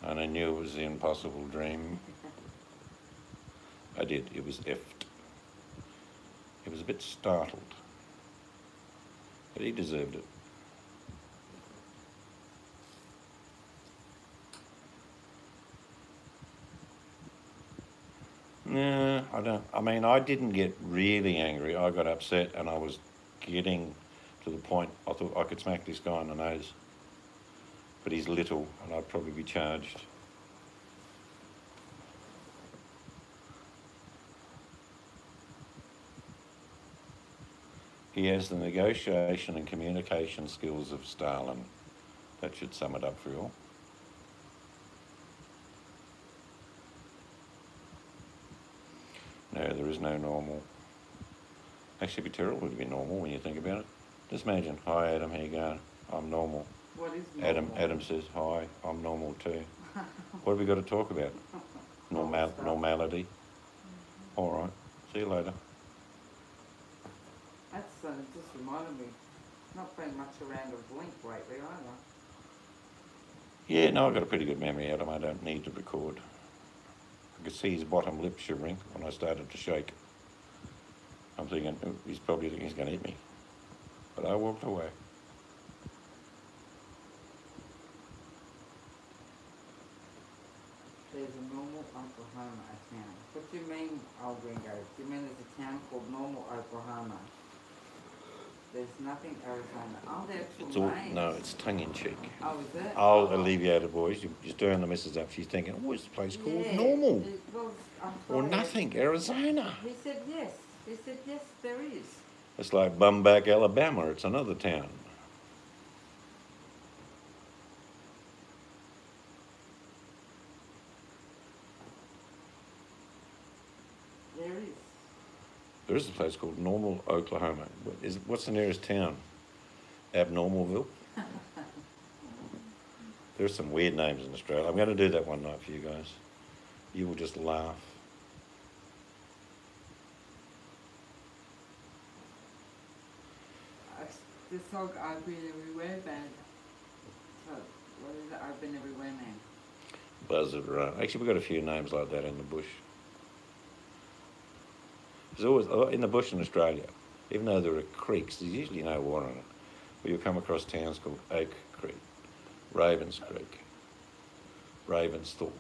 And I knew it was the impossible dream. I did, it was effed. He was a bit startled. But he deserved it. No, I didn't get really angry. I got upset and I was getting to the point I thought I could smack this guy in the nose. But he's little and I'd probably be charged. He has the negotiation and communication skills of Stalin. That should sum it up for you all. No, there is no normal. Actually, it'd be terrible to be normal when you think about it. Just imagine, hi Adam, how you going? I'm normal. What is normal? Adam says, hi, I'm normal too. What have we got to talk about? Normality. All right, see you later. That's just reminded me, not been much around a blink lately either. Yeah, no, I've got a pretty good memory, Adam. I don't need to record. I could see his bottom lip shivering when I started to shake. I'm thinking, oh, he's probably thinking he's going to hit me. But I walked away. There's a Normal, Oklahoma, a town. What do you mean, old Gringo? Do you mean there's a town called Normal, Oklahoma? There's nothing Arizona. Oh, the actual names. No, it's tongue-in-cheek. Oh, is it? I'll alleviate it, boys. You're stirring the missus up. She's thinking, oh, is the place called Normal? Or nothing, Arizona. He said yes. He said yes, there is. It's like Bumback, Alabama. It's another town. There is. There is a place called Normal, Oklahoma. What's the nearest town? Abnormalville? There's some weird names in Australia. I'm going to do that one night for you guys. You will just laugh. The song I've Been Everywhere band. So, what is it? I've Been Everywhere man. Buzz it around. Actually, we've got a few names like that in the bush. There's always, in the bush in Australia, even though there are creeks, there's usually no water in it. But you'll come across towns called Oak Creek, Ravens Creek, Ravensthorpe.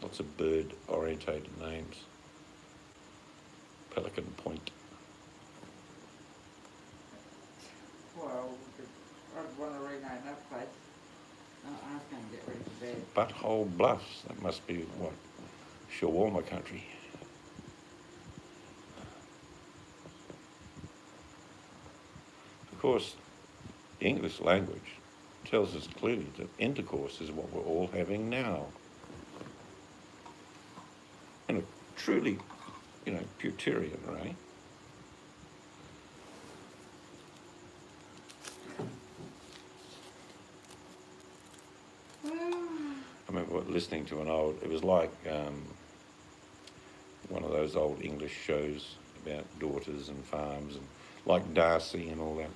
Lots of bird-orientated names. Pelican Point. Well, I'd want to rename that place. No, I was going to get ready for bed. Butthole Bluffs. That must be, what, shawarma country. Of course, the English language tells us clearly that intercourse is what we're all having now. In a truly, Puritan way. I remember listening to it was like one of those old English shows about daughters and farms, and like Darcy and all that.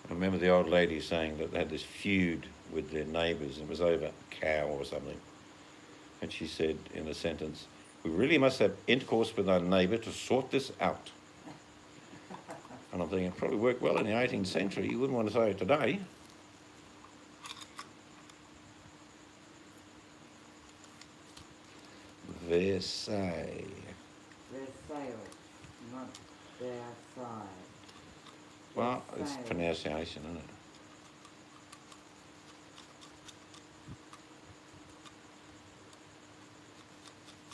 I remember the old lady saying that they had this feud with their neighbours, and it was over a cow or something. And she said in a sentence, "We really must have intercourse with our neighbour to sort this out." And I'm thinking it probably worked well in the 18th century. You wouldn't want to say it today. Versailles. Versailles, not Versailles. Well, it's Versailles. pronunciation, isn't it?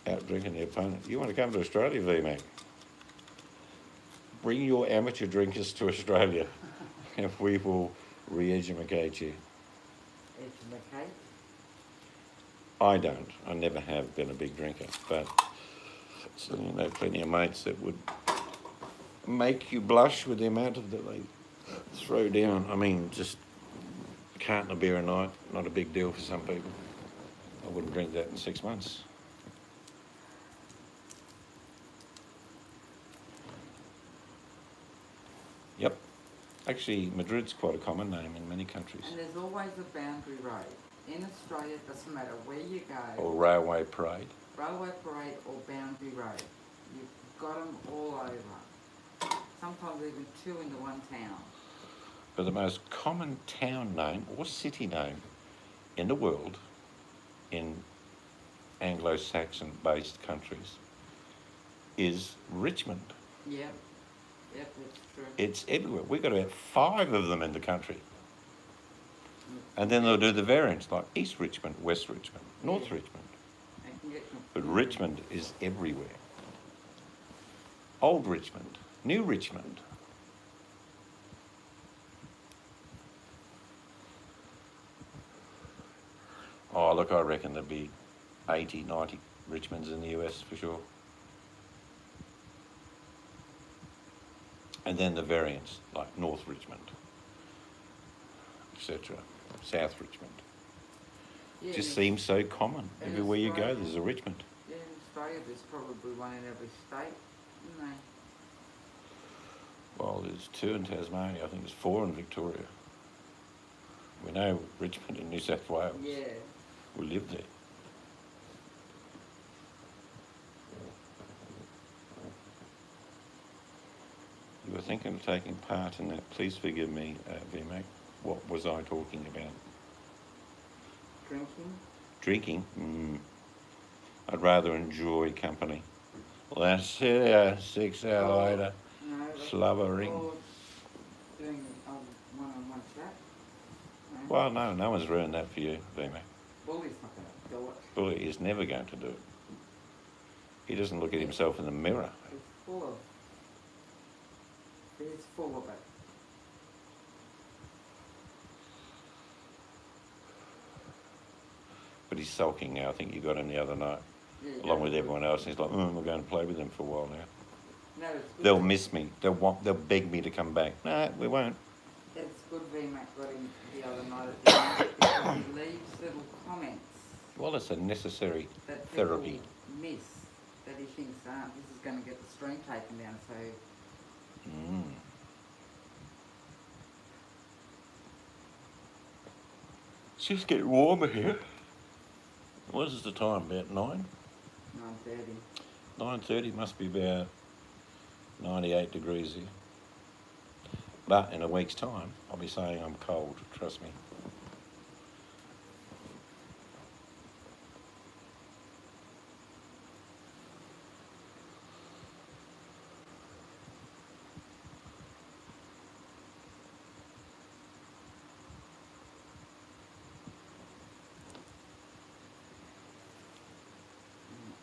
Out drinking the opponent. You want to come to Australia, VMAC? Bring your amateur drinkers to Australia and we will re-educate you. Educate? I don't. I never have been a big drinker, but certainly know plenty of mates that would make you blush with the amount of that they throw down. I mean, just a carton of beer a night, not a big deal for some people. I wouldn't drink that in 6 months. Yep. Actually, Madrid's quite a common name in many countries. And there's always a boundary road. In Australia, it doesn't matter where you go. Or railway parade. Railway parade or boundary road. You've got them all over. Sometimes even two into one town. But the most common town name or city name in the world, in Anglo-Saxon based countries, is Richmond. Yep. Yep, that's true. It's everywhere. We've got about 5 of them in the country. And then they'll do the variants like East Richmond, West Richmond, North Richmond. They can get But confusing. Richmond is everywhere. Old Richmond, New Richmond. Oh, look, I reckon there'd be 80, 90 Richmonds in the US for sure. And then the variants, like North Richmond, etc., South Richmond. Yeah, Just in- seems so common. in Everywhere you go, Australia- there's a Richmond. Yeah, in Australia, there's probably one in every state, isn't there? Well, there's 2 in Tasmania. I think there's 4 in Victoria. We know Richmond in New South Wales. Yeah. We live there. You were thinking of taking part in that. Please forgive me, VMAC. What was I talking about? Drinking? Drinking? I'd rather enjoy company. Let's sit 6 hours later, No, that's slobbering. all doing one-on-one chat. No. Well, no one's ruined that for you, VMAC. Bully's not going to do it. Bully is never going to do it. He doesn't look at himself in the mirror. He's full of it. But he's sulking now. I think you got him the other night, Yeah, you along go with to- everyone else. He's like, we're going to play with him for a while now. No, it's good. They'll miss me. They'll beg me to come back. No, we won't. It's good VMAC got him the other night at the end because he leaves little comments Well, it's a necessary that therapy. people miss, that he thinks, this is going to get the stream taken down, so Mm. It's just getting warmer here. What is the time? About 9? 9:30. 9:30 must be about 98 degrees here. But in a week's time, I'll be saying I'm cold, trust me.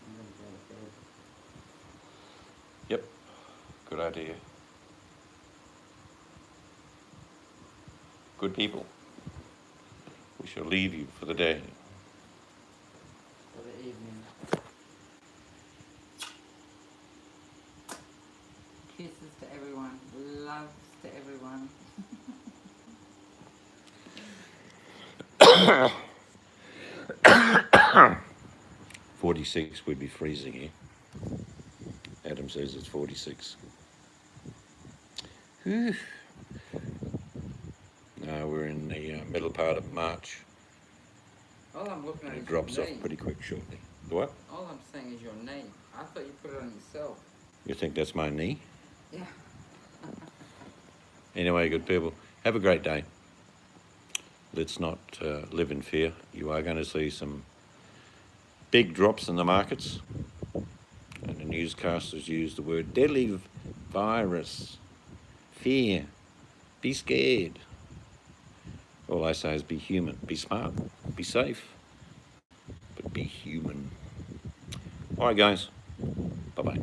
I'm going to go to bed. Yep, good idea. Good people. We shall leave you for the day. For the evening. Kisses to everyone. Loves to everyone. 46 would be freezing here. Adam says it's 46. Whew. No, we're in the middle part of March. All I'm looking at And it is drops your off knee. pretty quick shortly. The what? All I'm saying is your knee. I thought you put it on yourself. You think that's my knee? Yeah. Anyway, good people, have a great day. Let's not live in fear. You are going to see some big drops in the markets. And the newscasters use the word deadly virus, fear, be scared. All I say is be human, be smart, be safe, but be human. All right, guys. Bye-bye.